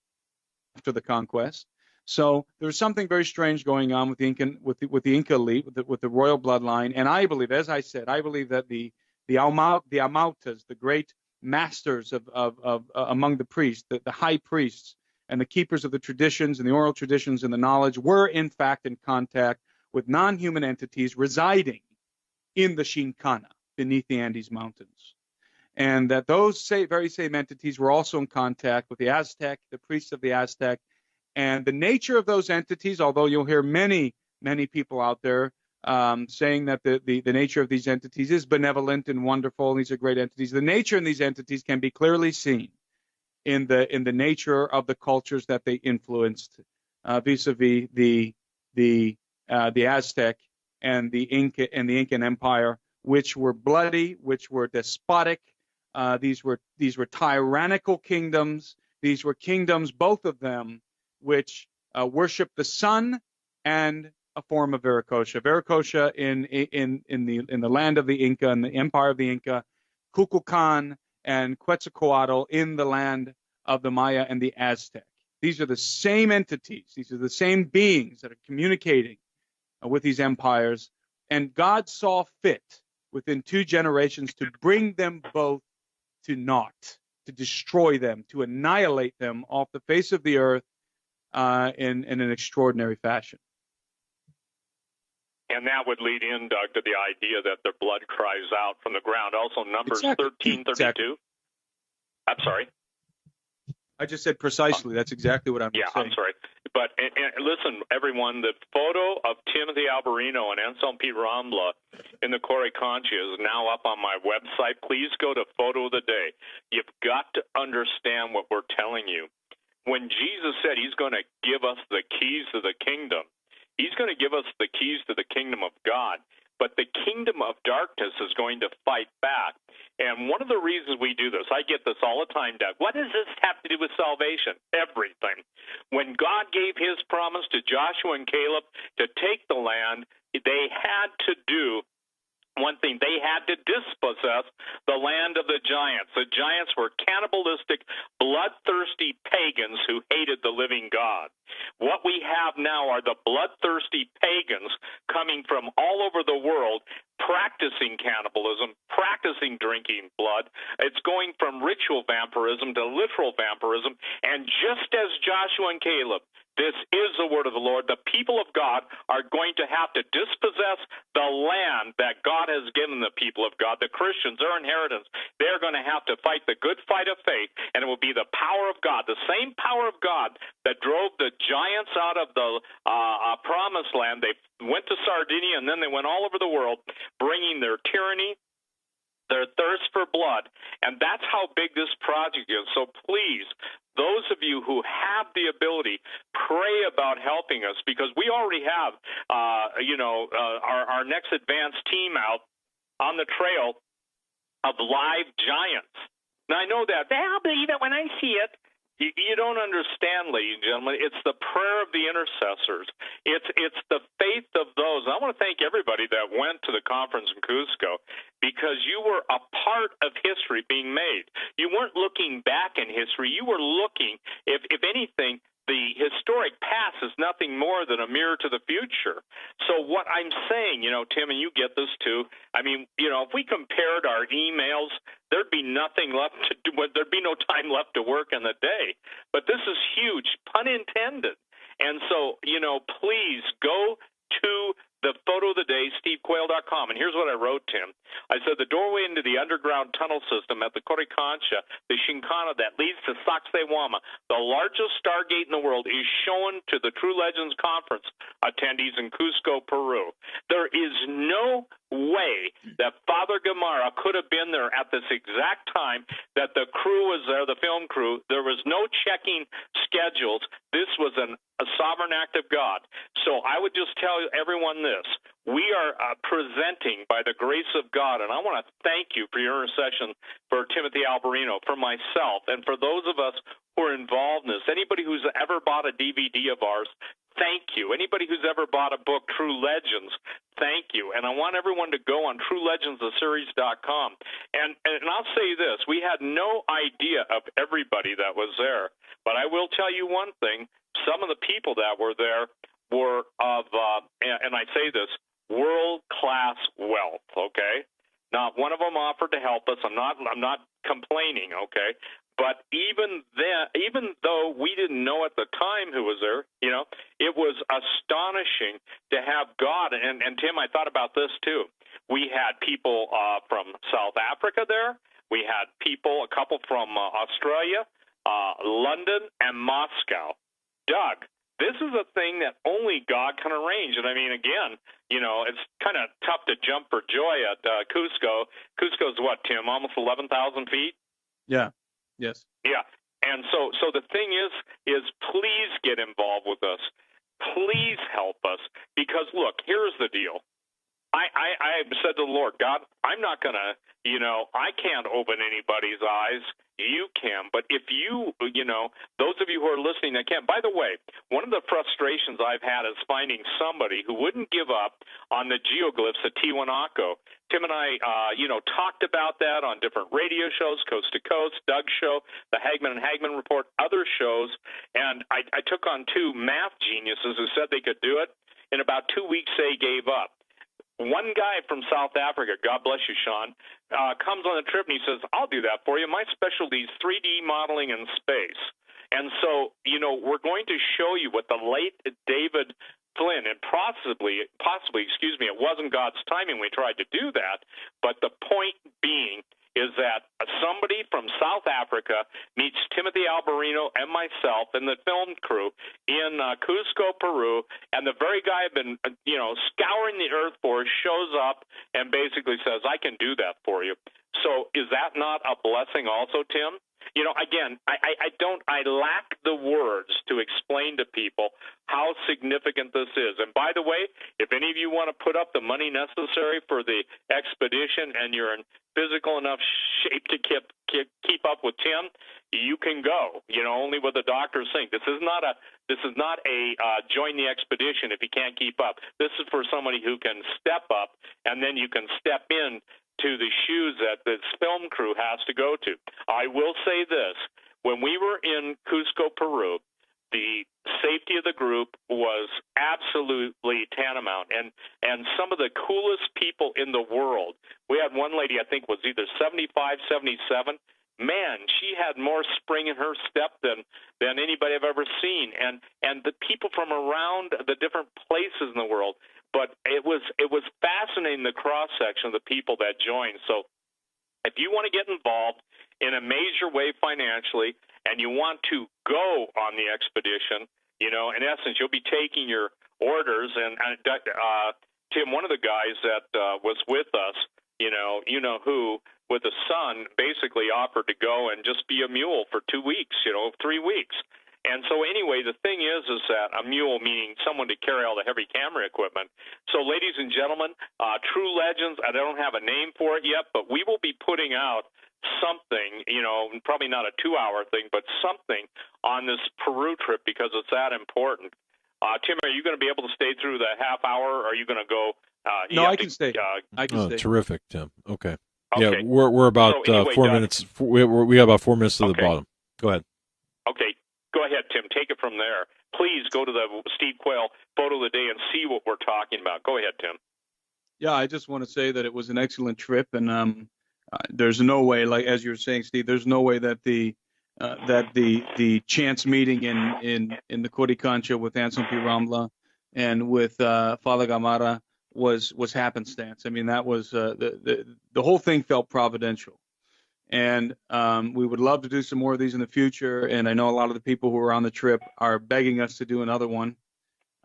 Speaker 4: after the conquest. So there's something very strange going on with the Inca elite, with the royal bloodline. And I believe, as I said, that the Amautas, the great masters of among the priests, the high priests and the keepers of the traditions and the oral traditions and the knowledge, were in fact in contact with non-human entities residing in the Shinkana, beneath the Andes Mountains. And that those very same entities were also in contact with the Aztec, the priests of the Aztec. And the nature of those entities, although you'll hear many, many people out there saying that the nature of these entities is benevolent and wonderful, and these are great entities, the nature in these entities can be clearly seen in the nature of the cultures that they influenced, vis-a-vis the Aztec and the Inca and the Incan Empire, which were bloody, which were despotic. These were tyrannical kingdoms. These were kingdoms, both of them, which worshiped the sun and a form of Viracocha. Viracocha in the land of the Inca and the empire of the Inca, Kukulkan and Quetzalcoatl in the land of the Maya and the Aztec. These are the same entities. These are the same beings that are communicating with these empires. And God saw fit within 2 generations to bring them both to naught, to destroy them, to annihilate them off the face of the earth in an extraordinary fashion.
Speaker 3: And that would lead in, Doug, to the idea that their blood cries out from the ground. Also, Numbers 13:32. Exactly. I'm sorry.
Speaker 4: I just said precisely. That's exactly what I'm saying.
Speaker 3: Yeah, I'm sorry. But and listen, everyone, the photo of Timothy Alberino and Anselm P. Rambla in the Corey Concha is now up on my website. Please go to Photo of the Day. You've got to understand what we're telling you. When Jesus said he's going to give us the keys to the kingdom, he's going to give us the keys to the kingdom of God. But the kingdom of darkness is going to fight back. And one of the reasons we do this, I get this all the time, Doug. What does this have to do with salvation? Everything. When God gave his promise to Joshua and Caleb to take the land, they had to do one thing. They had to dispossess the land of the giants. The giants were cannibalistic, bloodthirsty pagans who hated the living God. What we have now are the bloodthirsty pagans coming from all over the world, practicing cannibalism, practicing drinking blood. It's going from ritual vampirism to literal vampirism. And just as Joshua and Caleb, this is the word of the Lord, the people of God are going to have to dispossess the land that God has given the people of God, the Christians, their inheritance. They're going to have to fight the good fight of faith, and it will be the power of God, the same power of God that drove the giants out of the promised land. They went to Sardinia, and then they went all over the world, bringing their tyranny, their thirst for blood, and that's how big this project is. So please, those of you who have the ability, pray about helping us, because we already have, our next advanced team out on the trail of live giants. Now, I know that. I'll believe it when I see it. You don't understand, ladies and gentlemen. It's the prayer of the intercessors. It's the faith of those. I want to thank everybody that went to the conference in Cusco, because you were a part of history being made. You weren't looking back in history. You were looking, if anything, the historic past is nothing more than a mirror to the future. So what I'm saying, Tim, and you get this too, I mean, if we compared our emails, there'd be nothing left to do. There'd be no time left to work in the day. But this is huge, pun intended. And so, please go to the photo of the day, stevequayle.com. And here's what I wrote, Tim. I said, the doorway into the underground tunnel system at the Coricancha, the Shinkana that leads to Sacsayhuama, the largest stargate in the world, is shown to the True Legends Conference attendees in Cusco, Peru. There is no way that Father Gamarra could have been there at this exact time that the crew was there, the film crew. There was no checking schedules. This was a sovereign act of God. So I would just tell everyone this. We are presenting by the grace of God, and I want to thank you for your intercession for Timothy Alberino, for myself, and for those of us who are involved in this. Anybody who's ever bought a DVD of ours, thank you. Anybody who's ever bought a book, True Legends, thank you. And I want everyone to go on TrueLegendsTheSeries.com. And I'll say this. We had no idea of everybody that was there. But I will tell you one thing. Some of the people that were there were of, and I say this, world-class wealth, okay? Not one of them offered to help us. I'm not complaining, okay? But even though we didn't know at the time who was there, it was astonishing to have God. And Tim, I thought about this too. We had people from South Africa there. We had people, a couple from Australia, London, and Moscow. Doug, this is a thing that only God can arrange. And I mean, again, it's kind of tough to jump for joy at Cusco. Cusco's what, Tim? Almost 11,000 feet?
Speaker 4: Yeah. Yes.
Speaker 3: Yeah. And so the thing is please get involved with us. Please help us. Because, look, here's the deal. I said to the Lord, God, I'm not going to, I can't open anybody's eyes. You can. But if you, those of you who are listening that can. By the way, one of the frustrations I've had is finding somebody who wouldn't give up on the geoglyphs at Tiwanaku. Tim and I, talked about that on different radio shows, Coast to Coast, Doug's show, the Hagman and Hagman Report, other shows. And I took on two math geniuses who said they could do it. In about 2 weeks, they gave up. One guy from South Africa, God bless you, Sean, comes on a trip and he says, I'll do that for you. My specialty is 3D modeling in space. And so, we're going to show you what the late David Flynn, and possibly, it wasn't God's timing we tried to do that, but the point being is that somebody from South Africa meets Timothy Alberino and myself and the film crew in Cusco, Peru, and the very guy I've been, scouring the earth for shows up and basically says, I can do that for you. So is that not a blessing also, Tim? Again, I lack the words to explain to people how significant this is. And by the way, if any of you want to put up the money necessary for the expedition and you're in physical enough shape to keep up with Tim, you can go. Only what the doctors think. This is not a join the expedition if you can't keep up. This is for somebody who can step up, and then you can step in to the shoes that this film crew has to go to. I will say this. When we were in Cusco, Peru, the safety of the group was absolutely tantamount. And some of the coolest people in the world, we had one lady I think was either 75, 77. Man, she had more spring in her step than anybody I've ever seen. And the people from around the different places in the world, but it was fascinating, the cross-section of the people that joined. So if you want to get involved in a major way financially and you want to go on the expedition, in essence, you'll be taking your orders. And Tim, one of the guys that was with us, who, with a son, basically offered to go and just be a mule for 2 weeks, 3 weeks. And so anyway, the thing is that a mule, meaning someone to carry all the heavy camera equipment. So ladies and gentlemen, True Legends, I don't have a name for it yet, but we will be putting out something, probably not a 2-hour thing, but something on this Peru trip because it's that important. Tim, are you going to be able to stay through the half hour, or are you going to go?
Speaker 4: No, I can stay. I can stay.
Speaker 1: Terrific, Tim. Okay.
Speaker 3: Okay.
Speaker 1: Yeah, we're about
Speaker 3: So anyway,
Speaker 1: 4
Speaker 3: Doug,
Speaker 1: minutes. We have about 4 minutes to the bottom. Go ahead.
Speaker 3: Okay. Go ahead, Tim. Take it from there. Please go to the Steve Quayle photo of the day and see what we're talking about. Go ahead, Tim.
Speaker 4: Yeah, I just want to say that it was an excellent trip, and there's no way, like as you were saying, Steve, there's no way that the chance meeting in the Coricancha with Anselm P. Rambla and with Father Gamara was happenstance. I mean, that was the whole thing felt providential. And we would love to do some more of these in the future. And I know a lot of the people who were on the trip are begging us to do another one.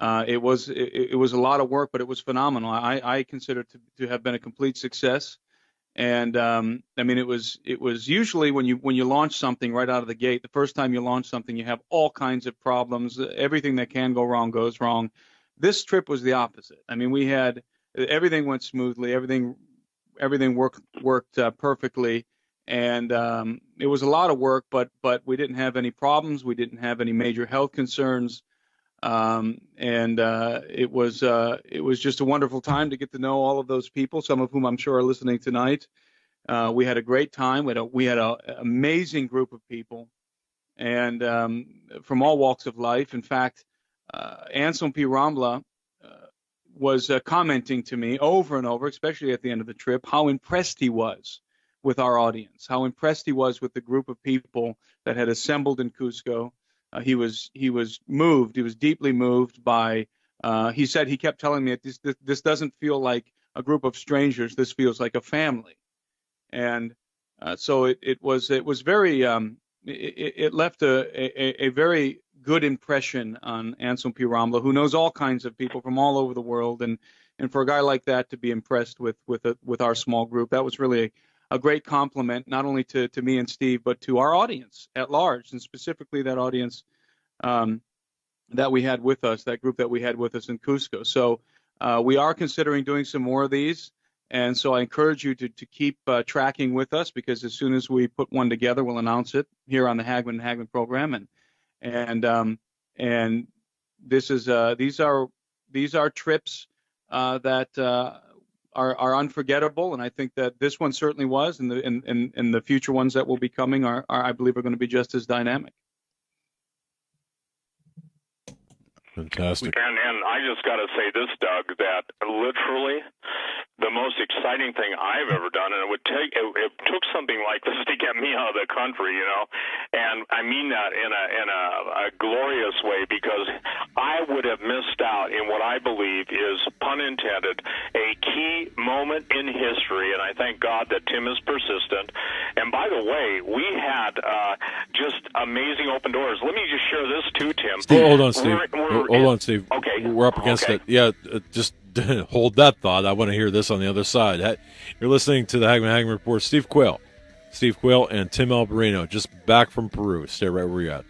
Speaker 4: It was a lot of work, but it was phenomenal. I consider it to have been a complete success. And I mean, it was usually when you launch something right out of the gate, the first time you launch something, you have all kinds of problems. Everything that can go wrong goes wrong. This trip was the opposite. I mean, we had everything went smoothly. Everything worked perfectly. And it was a lot of work, but we didn't have any problems. We didn't have any major health concerns. It was just a wonderful time to get to know all of those people, some of whom I'm sure are listening tonight. We had a great time. We had an amazing group of people, and from all walks of life. In fact, Anselm P. Rambla was commenting to me over and over, especially at the end of the trip, how impressed he was with our audience, how impressed he was with the group of people that had assembled in Cusco. He was moved. He was deeply moved by. He said he kept telling me that this doesn't feel like a group of strangers. This feels like a family, and so it was very. It left a very good impression on Anselm P. Rambla, who knows all kinds of people from all over the world, and for a guy like that to be impressed with our small group, that was really a great compliment, not only to me and Steve, but to our audience at large, and specifically that audience that we had with us, that group that we had with us in Cusco. So We are considering doing some more of these, and so I encourage you to keep tracking with us, because as soon as we put one together, we'll announce it here on the Hagman and Hagman program. And this is these are trips that are unforgettable, and I think that this one certainly was, and the future ones that will be coming are I believe are going to be just as dynamic.
Speaker 1: Fantastic.
Speaker 3: And I just got to say this, Doug, that literally the most exciting thing I've ever done, and it took something like this to get me out of the country, and I mean that in a glorious way, because I would have missed out in what I believe is, pun intended, a key moment in history, and I thank God that Tim is persistent. And by the way, we had just amazing open doors. Let me just share this too, Tim.
Speaker 1: Hold on, Steve. Hold on, Steve.
Speaker 3: Okay.
Speaker 1: We're up against it. Yeah, just hold that thought. I want to hear this on the other side. You're listening to the Hagman Report. Steve Quayle and Tim Alberino, just back from Peru. Stay right where you're at.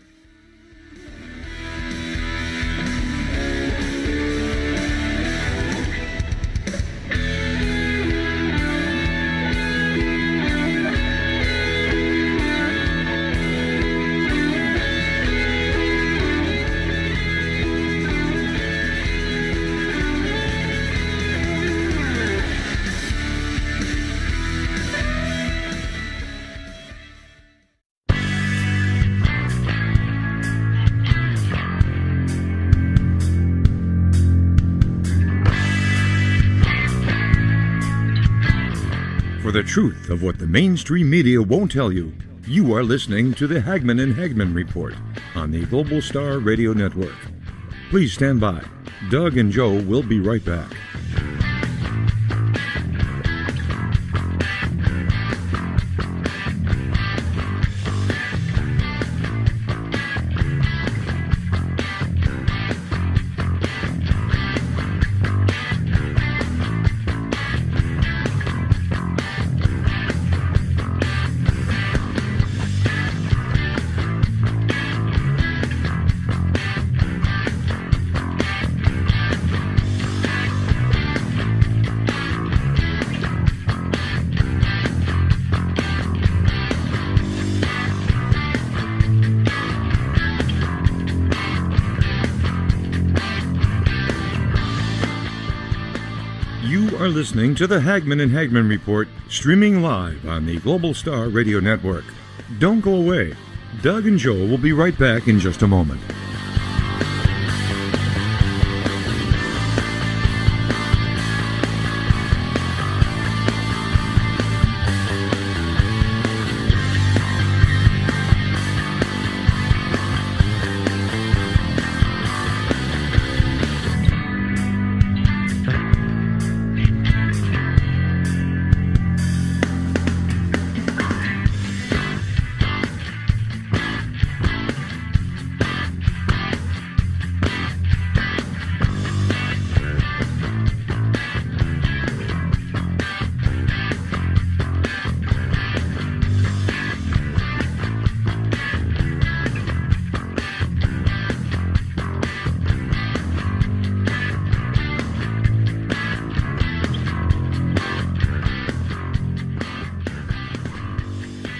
Speaker 5: For the truth of what the mainstream media won't tell you, you are listening to the Hagman and Hagman Report on the Global Star Radio Network. Please stand by. Doug and Joe will be right back. You are listening to the Hagman and Hagman Report, streaming live on the Global Star Radio Network. Don't go away. Doug and Joe will be right back in just a moment.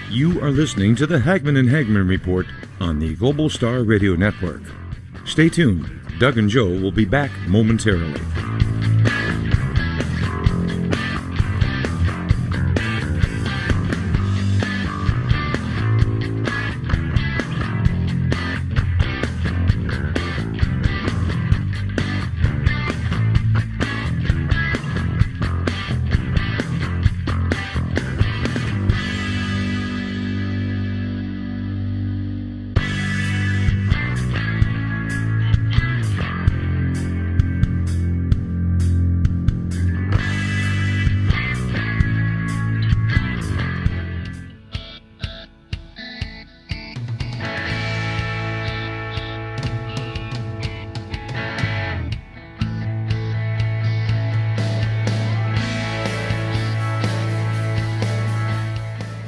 Speaker 5: You are listening to the Hagman and Hagman Report on the Global Star Radio Network. Stay tuned. Doug and Joe will be back momentarily.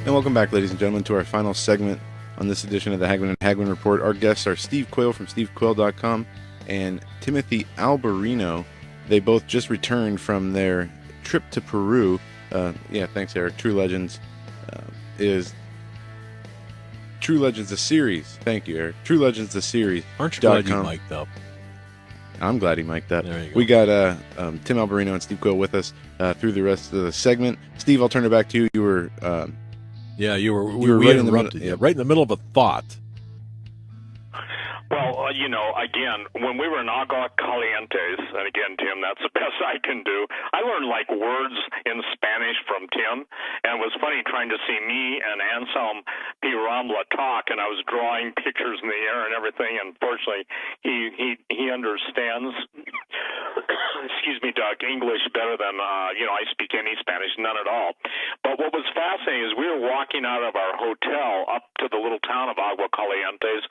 Speaker 2: And welcome back, ladies and gentlemen, to our final segment on this edition of the Hagman and Hagman Report. Our guests are Steve Quayle from stevequayle.com and Timothy Alberino, They both just returned from their trip to Peru. Yeah, thanks, Eric. True Legends is True Legends, the series. Thank you, Eric. True Legends, the series.
Speaker 1: Aren't you glad you mic'd up?
Speaker 2: I'm glad he mic'd up.
Speaker 1: There you go.
Speaker 2: We got Tim Alberino and Steve Quayle with us through the rest of the segment. Steve, I'll turn it back to you. You were
Speaker 1: you were
Speaker 2: right in the
Speaker 1: interrupted.
Speaker 2: middle,
Speaker 1: Right in the middle of a thought.
Speaker 3: Well, again, when we were in Agua Calientes, and again, Tim, that's the best I can do. I learned like words in Spanish from Tim, and it was funny trying to see me and Anselm P. Rambla talk, and I was drawing pictures in the air and everything, and fortunately, he understands, excuse me, Doug, English better than, I speak any Spanish, none at all. But what was fascinating is we were walking out of our hotel up to the little town of Agua Calientes.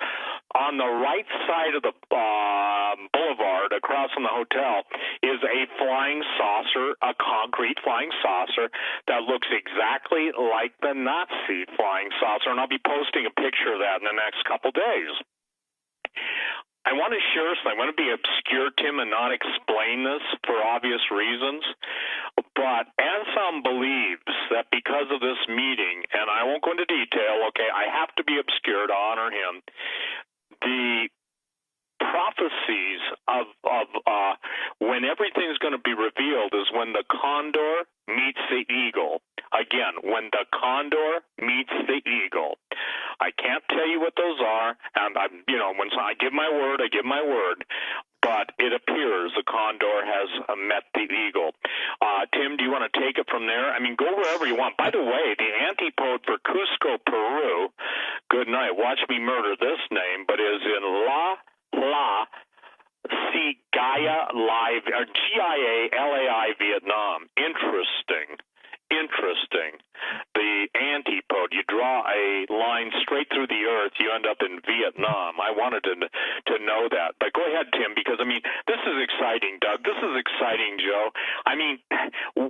Speaker 3: On the right side of the boulevard across from the hotel is a flying saucer, a concrete flying saucer that looks exactly like the Nazi flying saucer, and I'll be posting a picture of that in the next couple days. I want to share something. I want to be obscure, Tim, and not explain this for obvious reasons. But Anselm believes that because of this meeting, and I won't go into detail, okay, I have to be obscure to honor him, the prophecies of when everything's going to be revealed is when the condor meets the eagle. Again, when the condor meets the eagle. I can't tell you what those are, and when I give my word, I give my word. But it appears the condor has met the eagle. Tim, do you want to take it from there? I mean, go wherever you want. By the way, the antipode for Cusco, Peru, good night, watch me murder this name, but is in La Gialai, Vietnam. Interesting. The antipode, you draw a line straight through the earth, you end up in Vietnam. I wanted to know that. But go ahead, Tim, because, this is exciting, Doug. This is exciting, Joe.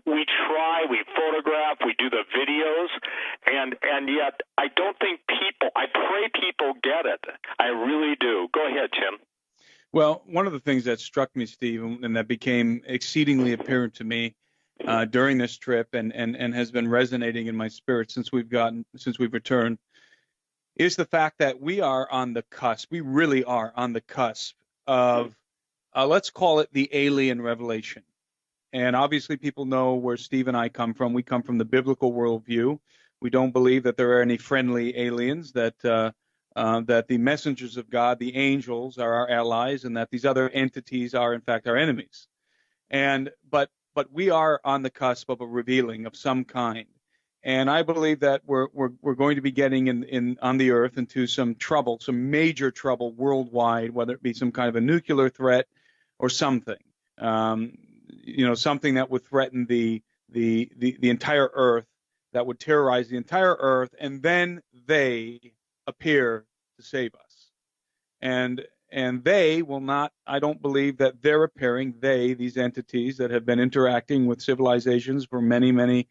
Speaker 3: We try, we photograph, we do the videos, and yet I don't think I pray people get it. I really do. Go ahead, Tim.
Speaker 4: Well, one of the things that struck me, Steve, and that became exceedingly apparent to me during this trip and has been resonating in my spirit since we've returned, is the fact that we are on the cusp. We really are on the cusp of, let's call it the alien revelation. And obviously people know where Steve and I come from. We come from the biblical worldview. We don't believe that there are any friendly aliens, that the messengers of God, the angels, are our allies, and that these other entities are, in fact, our enemies. But we are on the cusp of a revealing of some kind. And I believe that we're going to be getting on the earth into some trouble, some major trouble worldwide, whether it be some kind of a nuclear threat or something, something that would threaten the entire earth, that would terrorize the entire earth, and then they appear to save us. And they will not, I don't believe that they're appearing, these entities that have been interacting with civilizations for many, many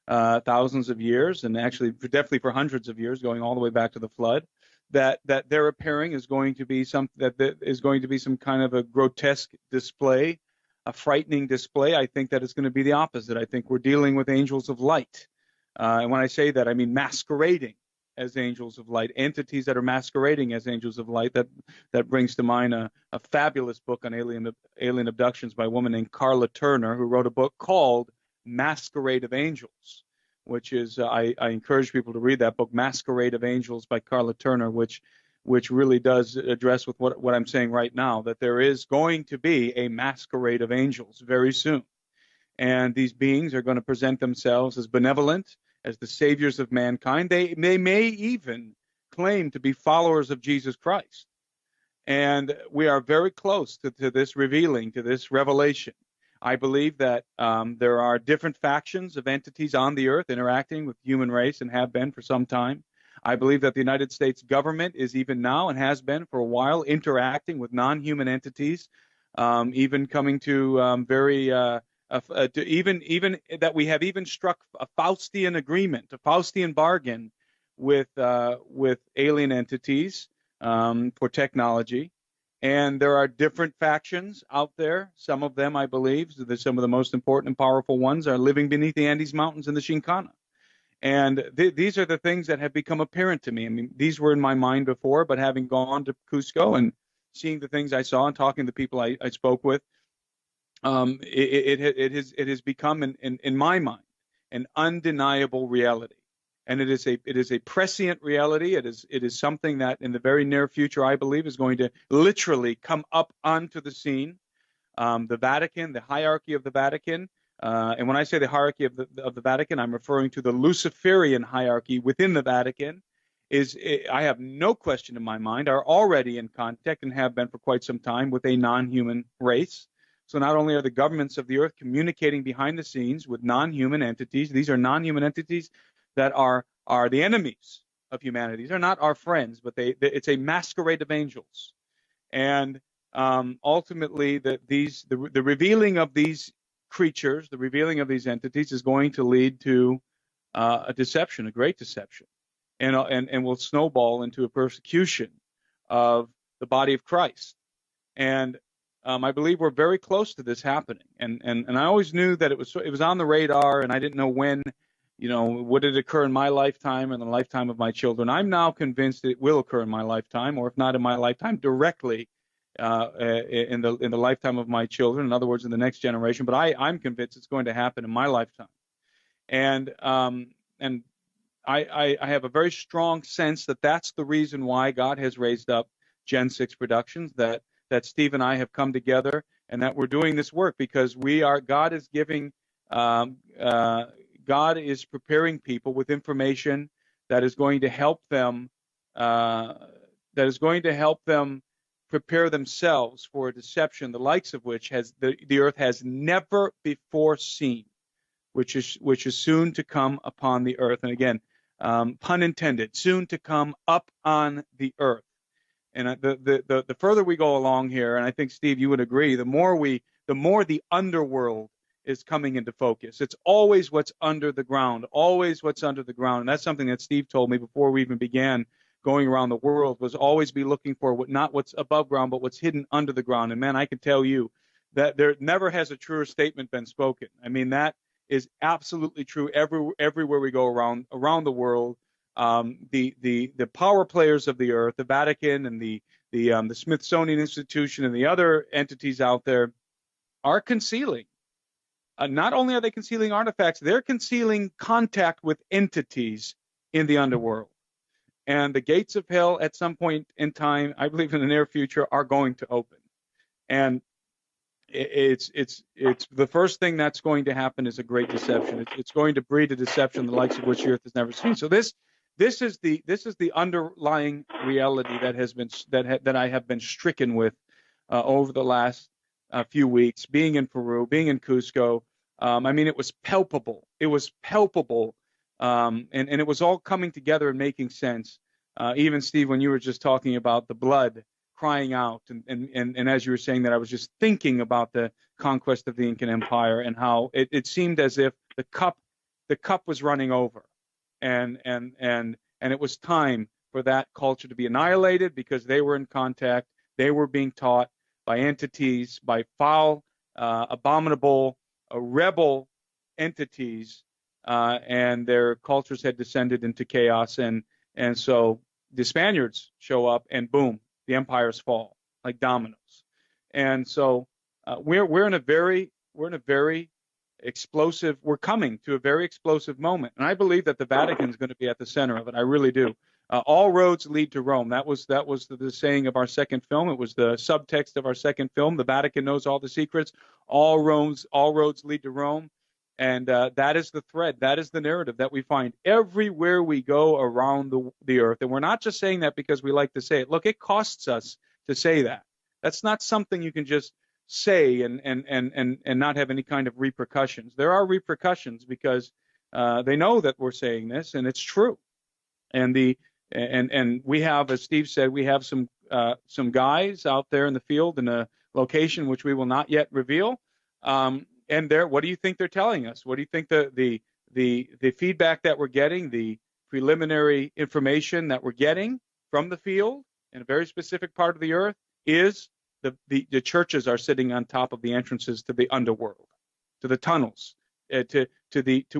Speaker 4: thousands of years, and actually definitely for hundreds of years, going all the way back to the flood, that their appearing is going to be some kind of a grotesque display, a frightening display. I think that it's going to be the opposite. I think we're dealing with angels of light. And when I say that, I mean masquerading as angels of light, entities that are masquerading as angels of light. That brings to mind a fabulous book on alien abductions by a woman named Carla Turner, who wrote a book called Masquerade of Angels, which is, I encourage people to read that book, Masquerade of Angels by Carla Turner, which really does address with what I'm saying right now, that there is going to be a masquerade of angels very soon. And these beings are going to present themselves as benevolent, as the saviors of mankind. They may even claim to be followers of Jesus Christ. And we are very close to this revealing, to this revelation. I believe that there are different factions of entities on the earth interacting with the human race and have been for some time. I believe that the United States government is even now and has been for a while interacting with non-human entities, even coming to even that we have even struck a Faustian agreement, a Faustian bargain with alien entities for technology. And there are different factions out there. Some of them, I believe, some of the most important and powerful ones are living beneath the Andes Mountains in the Shinkana. And these are the things that have become apparent to me. I mean, these were in my mind before, but having gone to Cusco and seeing the things I saw and talking to the people I spoke with, it has become, in my mind, an undeniable reality. And it is a prescient reality. It is something that in the very near future, I believe, is going to literally come up onto the scene. The Vatican, the hierarchy of the Vatican, and when I say the hierarchy of the Vatican, I'm referring to the Luciferian hierarchy within the Vatican. I have no question in my mind, are already in contact and have been for quite some time with a non-human race. So not only are the governments of the earth communicating behind the scenes with non-human entities, these are non-human entities that are the enemies of humanity. These are not our friends, but it's a masquerade of angels. And ultimately, the revealing of these creatures, the revealing of these entities, is going to lead to a deception, a great deception, and will snowball into a persecution of the body of Christ. And I believe we're very close to this happening. And I always knew that it was on the radar, and I didn't know when. Would it occur in my lifetime and the lifetime of my children? I'm now convinced it will occur in my lifetime, or if not in my lifetime, directly in the lifetime of my children. In other words, in the next generation. But I'm convinced it's going to happen in my lifetime. And I have a very strong sense that that's the reason why God has raised up Gen 6 Productions, that Steve and I have come together, and that we're doing this work because God is giving. God is preparing people with information that is going to help them prepare themselves for a deception, the likes of which the earth has never before seen, which is soon to come upon the earth. And again, pun intended, soon to come up on the earth. And the further we go along here, and I think Steve, you would agree, the more the underworld is coming into focus. It's always what's under the ground, always what's under the ground. And that's something that Steve told me before we even began going around the world, was always be looking for not what's above ground, but what's hidden under the ground. And man, I can tell you that there never has a truer statement been spoken. I mean, that is absolutely true everywhere we go around the world. The power players of the earth, the Vatican and the Smithsonian Institution and the other entities out there are concealing. Not only are they concealing artifacts, they're concealing contact with entities in the underworld. And the gates of hell at some point in time, I believe in the near future, are going to open. And it's the first thing that's going to happen is a great deception. It's going to breed a deception the likes of which the earth has never seen. So this is the underlying reality that I have been stricken with over the last few weeks, being in Peru, being in Cusco. I mean, it was palpable. It was palpable, and it was all coming together and making sense. Even Steve, when you were just talking about the blood crying out, and as you were saying that, I was just thinking about the conquest of the Incan Empire and how it seemed as if the cup was running over, and it was time for that culture to be annihilated because they were in contact, they were being taught by entities, by foul, abominable, rebel entities, and their cultures had descended into chaos, and so the Spaniards show up, and boom, the empires fall like dominoes. And so we're in a very explosive. We're coming to a very explosive moment, and I believe that the Vatican is going to be at the center of it. I really do. All roads lead to Rome. That was the saying of our second film. It was the subtext of our second film. The Vatican knows all the secrets. All roads lead to Rome. And that is the thread. That is the narrative that we find everywhere we go around the earth. And we're not just saying that because we like to say it. Look, it costs us to say that. That's not something you can just say and not have any kind of repercussions. There are repercussions because they know that we're saying this, and it's true. And we have, as Steve said, we have some guys out there in the field in a location which we will not yet reveal. And what do you think they're telling us? What do you think the feedback that we're getting, the preliminary information that we're getting from the field in a very specific part of the earth is the churches are sitting on top of the entrances to the underworld, to the tunnels, to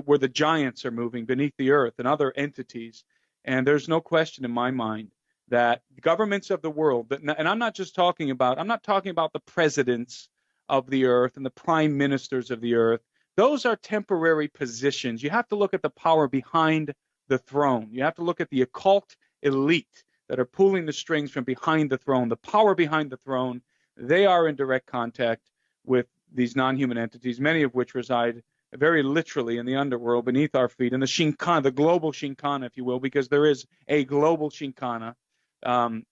Speaker 4: where the giants are moving beneath the earth and other entities. And there's no question in my mind that governments of the world, and I'm not talking about the presidents of the earth and the prime ministers of the earth. Those are temporary positions. You have to look at the power behind the throne. You have to look at the occult elite that are pulling the strings from behind the throne, the power behind the throne. They are in direct contact with these non-human entities, many of which reside very literally in the underworld beneath our feet, in the Shinkana, the global Shinkana, if you will, because there is a global Shinkana. And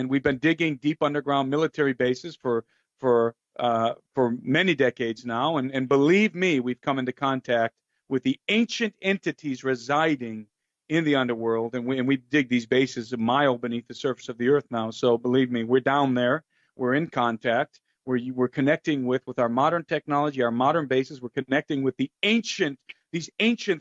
Speaker 4: we've been digging deep underground military bases for many decades now. And believe me, we've come into contact with the ancient entities residing in the underworld. And we dig these bases a mile beneath the surface of the earth now. So believe me, we're down there. We're in contact. We're connecting with our modern technology, our modern bases. We're connecting with these ancient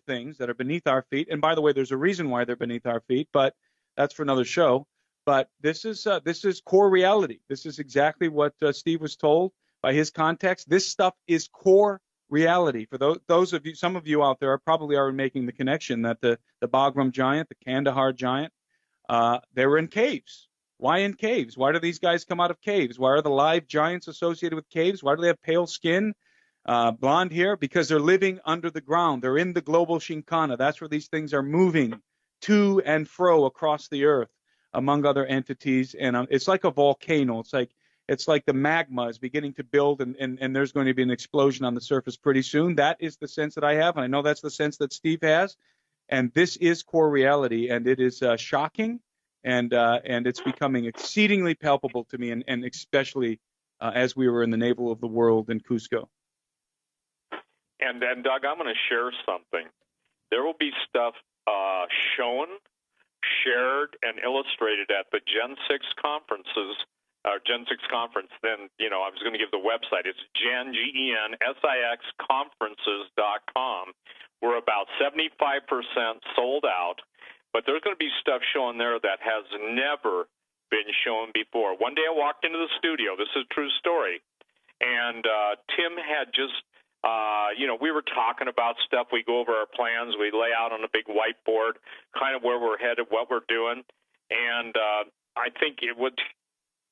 Speaker 4: things that are beneath our feet. And by the way, there's a reason why they're beneath our feet, but that's for another show. But this is core reality. This is exactly what Steve was told by his contacts. This stuff is core reality. For those of you, some of you out there are probably already making the connection that the Bagram giant, the Kandahar giant, they were in caves. Why in caves? Why do these guys come out of caves? Why are the live giants associated with caves? Why do they have pale skin, blonde hair? Because they're living under the ground. They're in the global Shinkana. That's where these things are moving to and fro across the earth, among other entities. And it's like a volcano. It's like the magma is beginning to build, and there's going to be an explosion on the surface pretty soon. That is the sense that I have, and I know that's the sense that Steve has. And this is core reality, and it is shocking. And it's becoming exceedingly palpable to me, and especially as we were in the navel of the world in Cusco.
Speaker 3: And Doug, I'm going to share something. There will be stuff shown, shared, and illustrated at the Gen 6 conferences, Gen 6 conference. Then, I was going to give the website. It's GENSIX conferences.com. We're about 75% sold out. But there's going to be stuff shown there that has never been shown before. One day I walked into the studio. This is a true story. And Tim had just, we were talking about stuff. We go over our plans. We lay out on a big whiteboard kind of where we're headed, what we're doing. And I think it was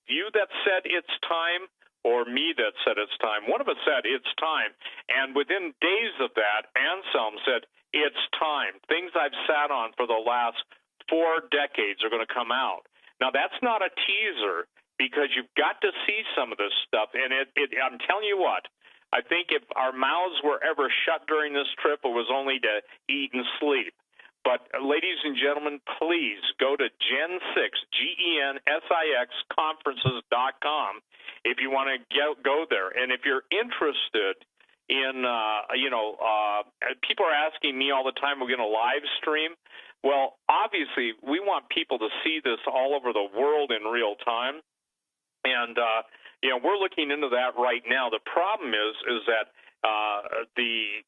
Speaker 3: you that said it's time or me that said it's time. One of us said it's time. And within days of that, Anselm said, it's time. Things I've sat on for the last 4 decades are going to come out. Now, that's not a teaser because you've got to see some of this stuff. And I'm telling you what, I think if our mouths were ever shut during this trip, it was only to eat and sleep. But, ladies and gentlemen, please go to Gen 6, GENSIX conferences.com if you want to go there. And if you're interested in, people are asking me all the time, we're going to live stream. Well, obviously, we want people to see this all over the world in real time. And, we're looking into that right now. The problem is that the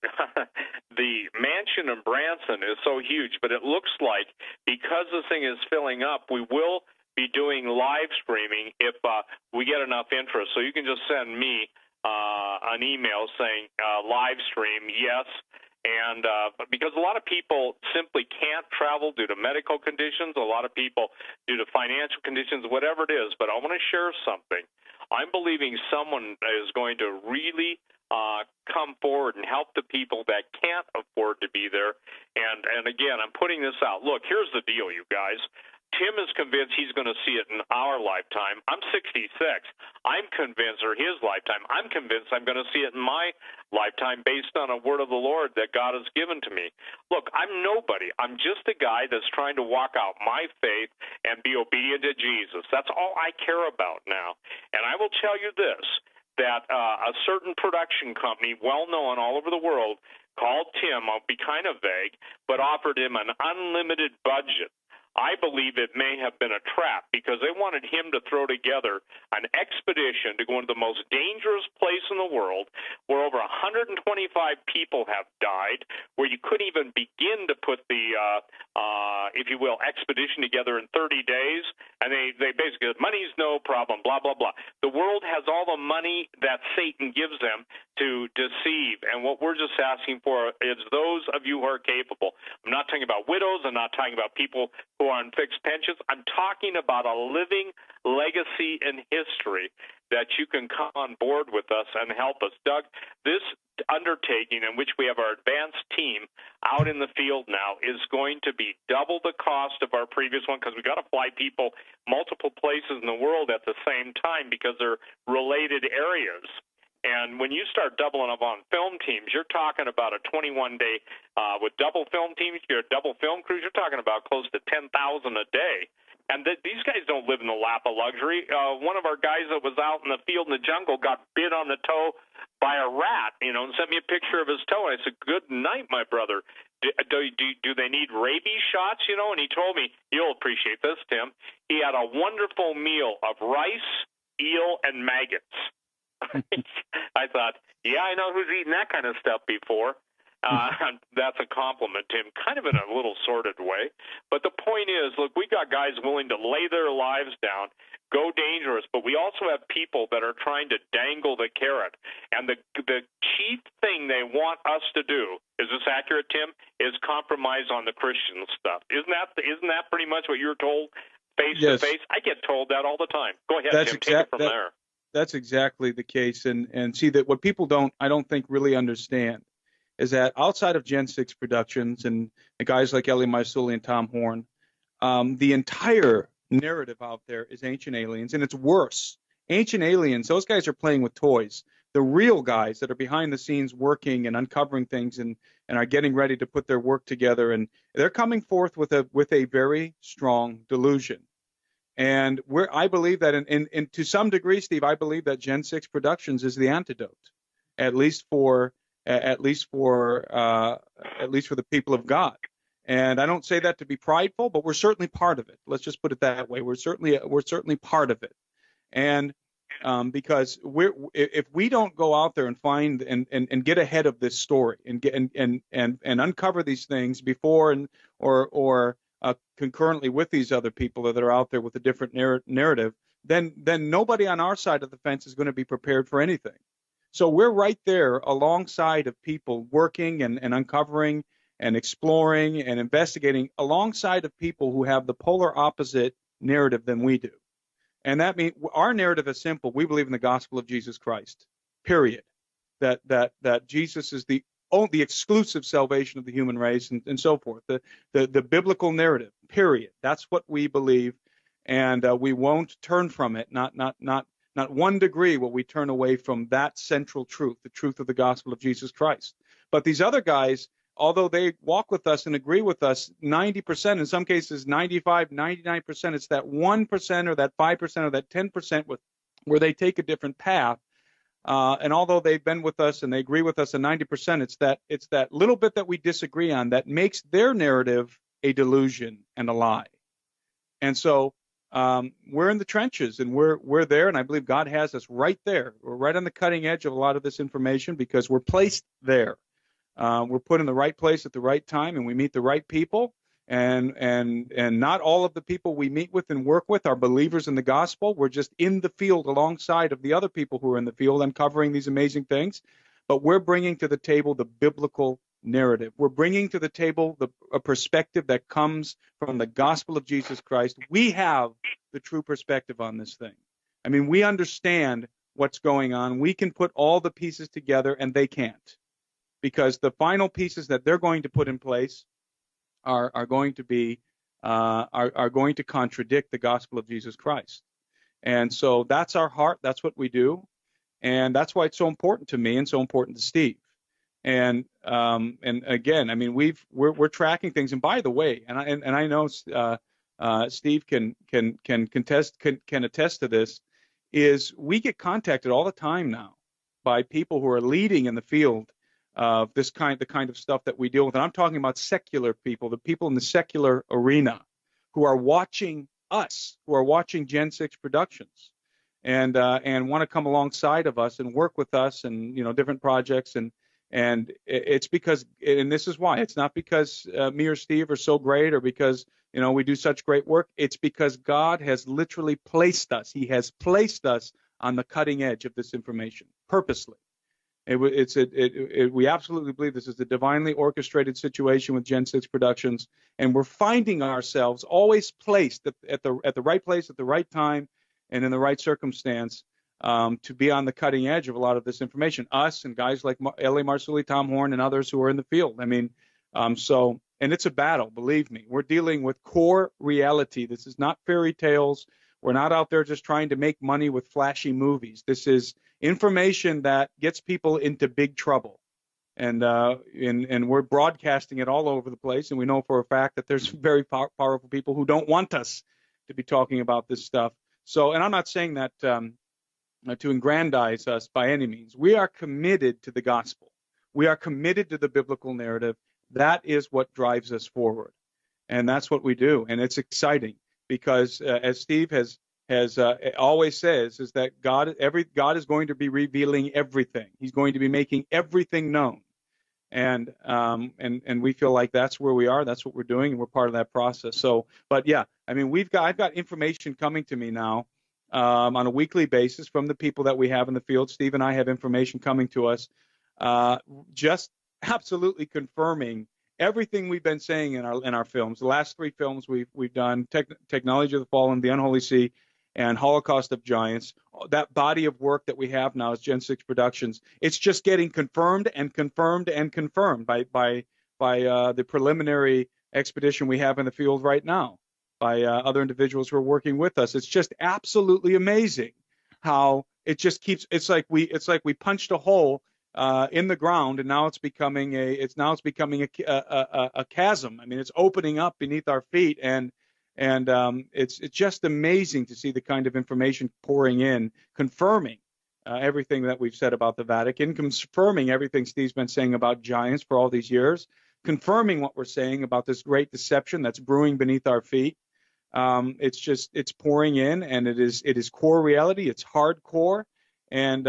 Speaker 3: mansion in Branson is so huge, but it looks like because this thing is filling up, we will be doing live streaming if we get enough interest. So you can just send me an email saying live stream, yes. And because a lot of people simply can't travel due to medical conditions, a lot of people due to financial conditions, whatever it is. But I want to share something. I'm believing someone is going to really come forward and help the people that can't afford to be there. And again, I'm putting this out. Look, here's the deal, you guys. Tim is convinced he's going to see it in our lifetime. I'm 66. I'm convinced, or his lifetime, I'm convinced I'm going to see it in my lifetime based on a word of the Lord that God has given to me. Look, I'm nobody. I'm just a guy that's trying to walk out my faith and be obedient to Jesus. That's all I care about now. And I will tell you this, that a certain production company, well-known all over the world, called Tim, I'll be kind of vague, but offered him an unlimited budget I believe it may have been a trap because they wanted him to throw together an expedition to go into the most dangerous place in the world where over 125 people have died, where you couldn't even begin to put the, if you will, expedition together in 30 days. And they basically said, money's no problem, blah, blah, blah. The world has all the money that Satan gives them to deceive. And what we're just asking for is those of you who are capable. I'm not talking about widows. I'm not talking about people who are on fixed pensions. I'm talking about a living legacy in history that you can come on board with us and help us. Doug, this undertaking in which we have our advanced team out in the field now is going to be double the cost of our previous one because we've got to fly people multiple places in the world at the same time because they're related areas. And when you start doubling up on film teams, you're talking about a 21-day with double film teams, you're a double film crews, you're talking about close to 10,000 a day. And these guys don't live in the lap of luxury. One of our guys that was out in the field in the jungle got bit on the toe by a rat, and sent me a picture of his toe. And I said, good night, my brother. Do they need rabies shots, And he told me, you'll appreciate this, Tim. He had a wonderful meal of rice, eel, and maggots. I thought, yeah, I know who's eaten that kind of stuff before. That's a compliment to him, kind of in a little sordid way. But the point is, look, we got guys willing to lay their lives down, go dangerous, but we also have people that are trying to dangle the carrot. And the chief thing they want us to do, is this accurate, Tim, is compromise on the Christian stuff. Isn't that pretty much what you're told face to face? I get told that all the time. Go ahead, Tim, take it from there.
Speaker 4: That's exactly the case. And see that what people I don't think really understand is that outside of Gen 6 Productions and the guys like Ellie Maisuli and Tom Horn, the entire narrative out there is Ancient Aliens, and it's worse. Ancient Aliens, those guys are playing with toys. The real guys that are behind the scenes working and uncovering things and are getting ready to put their work together, and they're coming forth with a very strong delusion. And I believe that, in to some degree, Steve, I believe that Gen 6 Productions is the antidote, at least for the people of God. And I don't say that to be prideful, but we're certainly part of it. Let's just put it that way. We're certainly part of it. And because if we don't go out there and find and get ahead of this story and uncover these things before or concurrently with these other people that are out there with a different narrative, then nobody on our side of the fence is going to be prepared for anything. So we're right there alongside of people working and uncovering and exploring and investigating alongside of people who have the polar opposite narrative than we do. And that means our narrative is simple. We believe in the gospel of Jesus Christ, period. That Jesus is the exclusive salvation of the human race and so forth. The biblical narrative, period. That's what we believe. And we won't turn from it. Not 1 degree will we turn away from that central truth, the truth of the gospel of Jesus Christ. But these other guys, although they walk with us and agree with us 90%, in some cases 95, 99%, it's that 1% or that 5% or that 10% where they take a different path. And although they've been with us and they agree with us at 90%, it's that little bit that we disagree on that makes their narrative a delusion and a lie. And so we're in the trenches and we're there, and I believe God has us right there. We're right on the cutting edge of a lot of this information because we're placed there. We're put in the right place at the right time, and we meet the right people. And not all of the people we meet with and work with are believers in the gospel. We're just in the field alongside of the other people who are in the field uncovering these amazing things. But we're bringing to the table the biblical narrative. We're bringing to the table a perspective that comes from the gospel of Jesus Christ. We have the true perspective on this thing. I mean, we understand what's going on. We can put all the pieces together, and they can't, because the final pieces that they're going to put in place are going to contradict the gospel of Jesus Christ. And so that's our heart. That's what we do. And that's why it's so important to me and so important to Steve. And again, I mean, we're tracking things. And by the way, and I know Steve can attest to this, is we get contacted all the time now by people who are leading in the field of the kind of stuff that we deal with. And I'm talking about secular people, the people in the secular arena who are watching us, who are watching Gen 6 Productions, and want to come alongside of us and work with us, and different projects, and it's because, and this is why, it's not because me or Steve are so great, or because we do such great work. It's because God has literally placed us. He has placed us on the cutting edge of this information purposely. We absolutely believe this is a divinely orchestrated situation with Gen 6 Productions, and we're finding ourselves always placed at the right place at the right time and in the right circumstance to be on the cutting edge of a lot of this information. Us and guys like L.A. Marsuli, Tom Horn, and others who are in the field. I mean, and it's a battle, believe me. We're dealing with core reality. This is not fairy tales. We're not out there just trying to make money with flashy movies. This is information that gets people into big trouble. And we're broadcasting it all over the place. And we know for a fact that there's very powerful people who don't want us to be talking about this stuff. So, and I'm not saying that to aggrandize us by any means. We are committed to the gospel. We are committed to the biblical narrative. That is what drives us forward. And that's what we do. And it's exciting because, as Steve has always says, is that God is going to be revealing everything. He's going to be making everything known. And we feel like that's where we are. That's what we're doing, and we're part of that process. So, but yeah, I mean, I've got information coming to me now on a weekly basis from the people that we have in the field. Steve and I have information coming to us, just absolutely confirming everything we've been saying in our films. The last 3 films we've done: Technology of the Fallen, The Unholy Sea, and Holocaust of Giants. That body of work that we have now is Gen 6 Productions. It's just getting confirmed and confirmed and confirmed by the preliminary expedition we have in the field right now, by other individuals who are working with us. It's just absolutely amazing how it just keeps. It's like we punched a hole in the ground, and now it's becoming a chasm. I mean, it's opening up beneath our feet, and it's just amazing to see the kind of information pouring in, confirming everything that we've said about the Vatican, confirming everything Steve's been saying about giants for all these years, confirming what we're saying about this great deception that's brewing beneath our feet. It's pouring in, and it is core reality. It's hardcore, and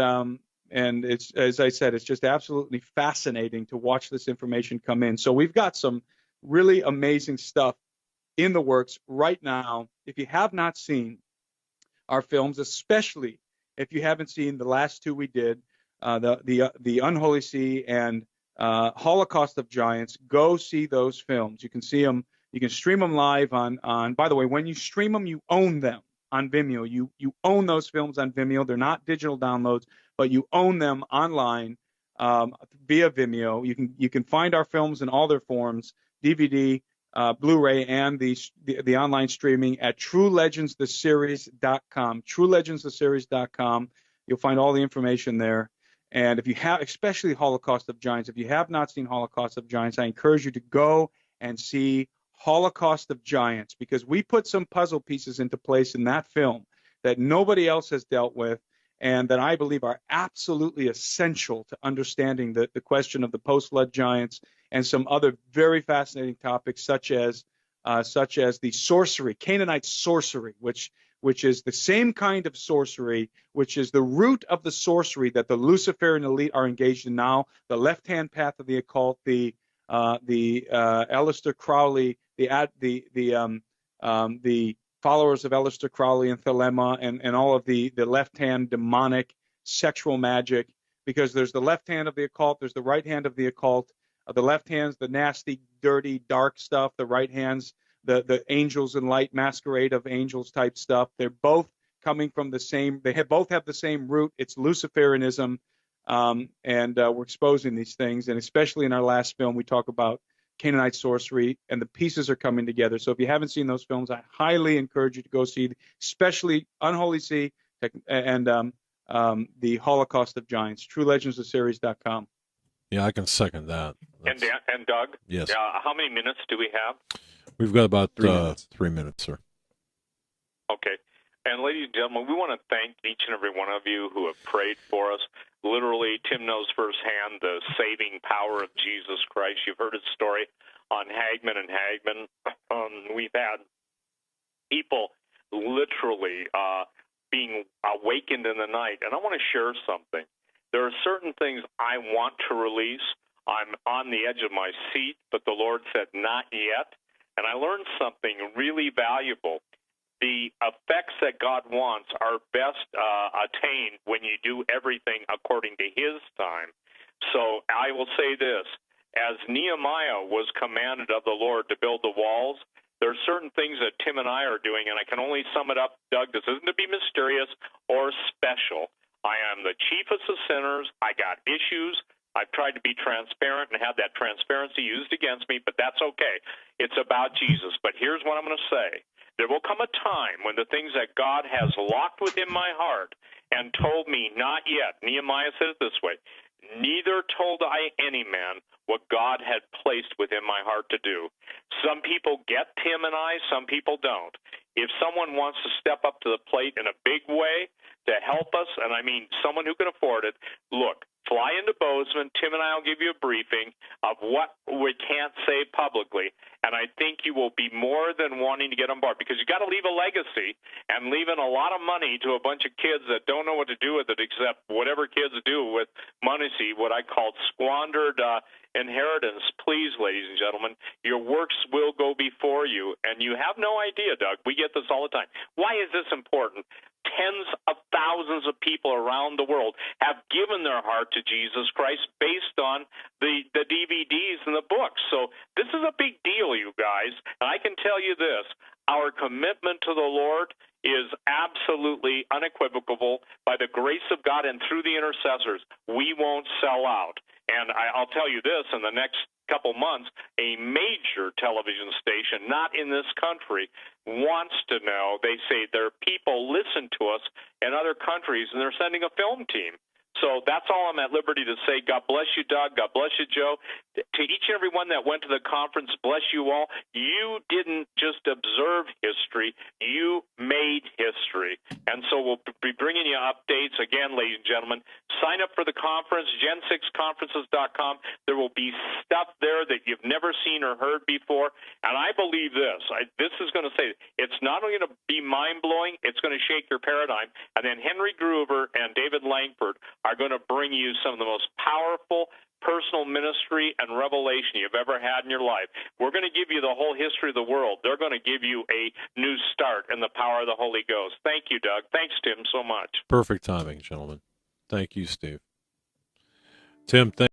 Speaker 4: it's, as I said, it's just absolutely fascinating to watch this information come in. So we've got some really amazing stuff in the works right now. If you have not seen our films, especially if you haven't seen the last 2 we did, the Unholy Sea and Holocaust of Giants, go see those films. You can see them. You can stream them live on. By the way, when you stream them, you own them on Vimeo. You own those films on Vimeo. They're not digital downloads, but you own them online via Vimeo. You can find our films in all their forms: DVD, Blu-ray, and the online streaming at TrueLegendsTheSeries.com. TrueLegendsTheSeries.com. You'll find all the information there. And if you have, especially Holocaust of Giants, if you have not seen Holocaust of Giants, I encourage you to go and see Holocaust of Giants, because we put some puzzle pieces into place in that film that nobody else has dealt with, and that I believe are absolutely essential to understanding the question of the post-flood giants and some other very fascinating topics, such as the sorcery, Canaanite sorcery, which is the same kind of sorcery, which is the root of the sorcery that the Luciferian elite are engaged in now, the left-hand path of the occult, the Aleister Crowley, the followers of Aleister Crowley and Thelema, and all of the left-hand demonic sexual magic, because there's the left hand of the occult, there's the right hand of the occult. The left hand's the nasty, dirty, dark stuff. The right hand's the angels and light, masquerade of angels type stuff. They're both coming from the same. Both have the same root. It's Luciferianism, and we're exposing these things. And especially in our last film, we talk about Canaanite sorcery, and the pieces are coming together. So if you haven't seen those films, I highly encourage you to go see, especially Unholy Sea and the Holocaust of Giants. TrueLegendsTheSeries.com.
Speaker 1: Yeah, I can second that.
Speaker 3: And Doug?
Speaker 1: Yes.
Speaker 3: How many minutes do we have?
Speaker 1: We've got about
Speaker 2: 3 minutes.
Speaker 1: 3 minutes, sir.
Speaker 3: Okay. And ladies and gentlemen, we want to thank each and every one of you who have prayed for us. Literally, Tim knows firsthand the saving power of Jesus Christ. You've heard his story on Hagman and Hagman. We've had people literally being awakened in the night. And I want to share something. There are certain things I want to release. I'm on the edge of my seat, but the Lord said, not yet. And I learned something really valuable. The effects that God wants are best attained when you do everything according to His time. So I will say this. As Nehemiah was commanded of the Lord to build the walls, there are certain things that Tim and I are doing, and I can only sum it up, Doug. This isn't to be mysterious or special. I am the chiefest of sinners. I got issues. I've tried to be transparent and have that transparency used against me, but that's okay. It's about Jesus. But here's what I'm going to say. There will come a time when the things that God has locked within my heart and told me not yet, Nehemiah said it this way, neither told I any man what God had placed within my heart to do. Some people get Tim and I, some people don't. If someone wants to step up to the plate in a big way to help us, and I mean someone who can afford it, look, fly into Bozeman. Tim and I will give you a briefing of what we can't say publicly, and I think you will be more than wanting to get on board because you got to leave a legacy, and leaving a lot of money to a bunch of kids that don't know what to do with it except whatever kids do with money, what I call squandered inheritance. Please, ladies and gentlemen, your works will go before you, and you have no idea, Doug. We get this all the time. Why is this important? Tens of thousands of people around the world have given their heart to Jesus Christ based on the DVDs and the books. So this is a big deal, you guys. And I can tell you this, our commitment to the Lord is absolutely unequivocal by the grace of God and through the intercessors. We won't sell out. And I'll tell you this, in the next couple months, a major television station, not in this country, wants to know, they say their people listen to us in other countries, and they're sending a film team. So that's all I'm at liberty to say. God bless you, Doug. God bless you, Joe. To each and every one that went to the conference, bless you all. You didn't just observe history. You made history. And so we'll be bringing you updates. Again, ladies and gentlemen, sign up for the conference, gen6conferences.com. There will be stuff there that you've never seen or heard before. And I believe this. This is going to say it's not only going to be mind-blowing, it's going to shake your paradigm. And then Henry Gruver and David Langford are going to bring you some of the most powerful personal ministry and revelation you've ever had in your life. We're going to give you the whole history of the world. They're going to give you a new start in the power of the Holy Ghost. Thank you, Doug. Thanks, Tim, so much.
Speaker 1: Perfect timing, gentlemen. Thank you, Steve. Tim,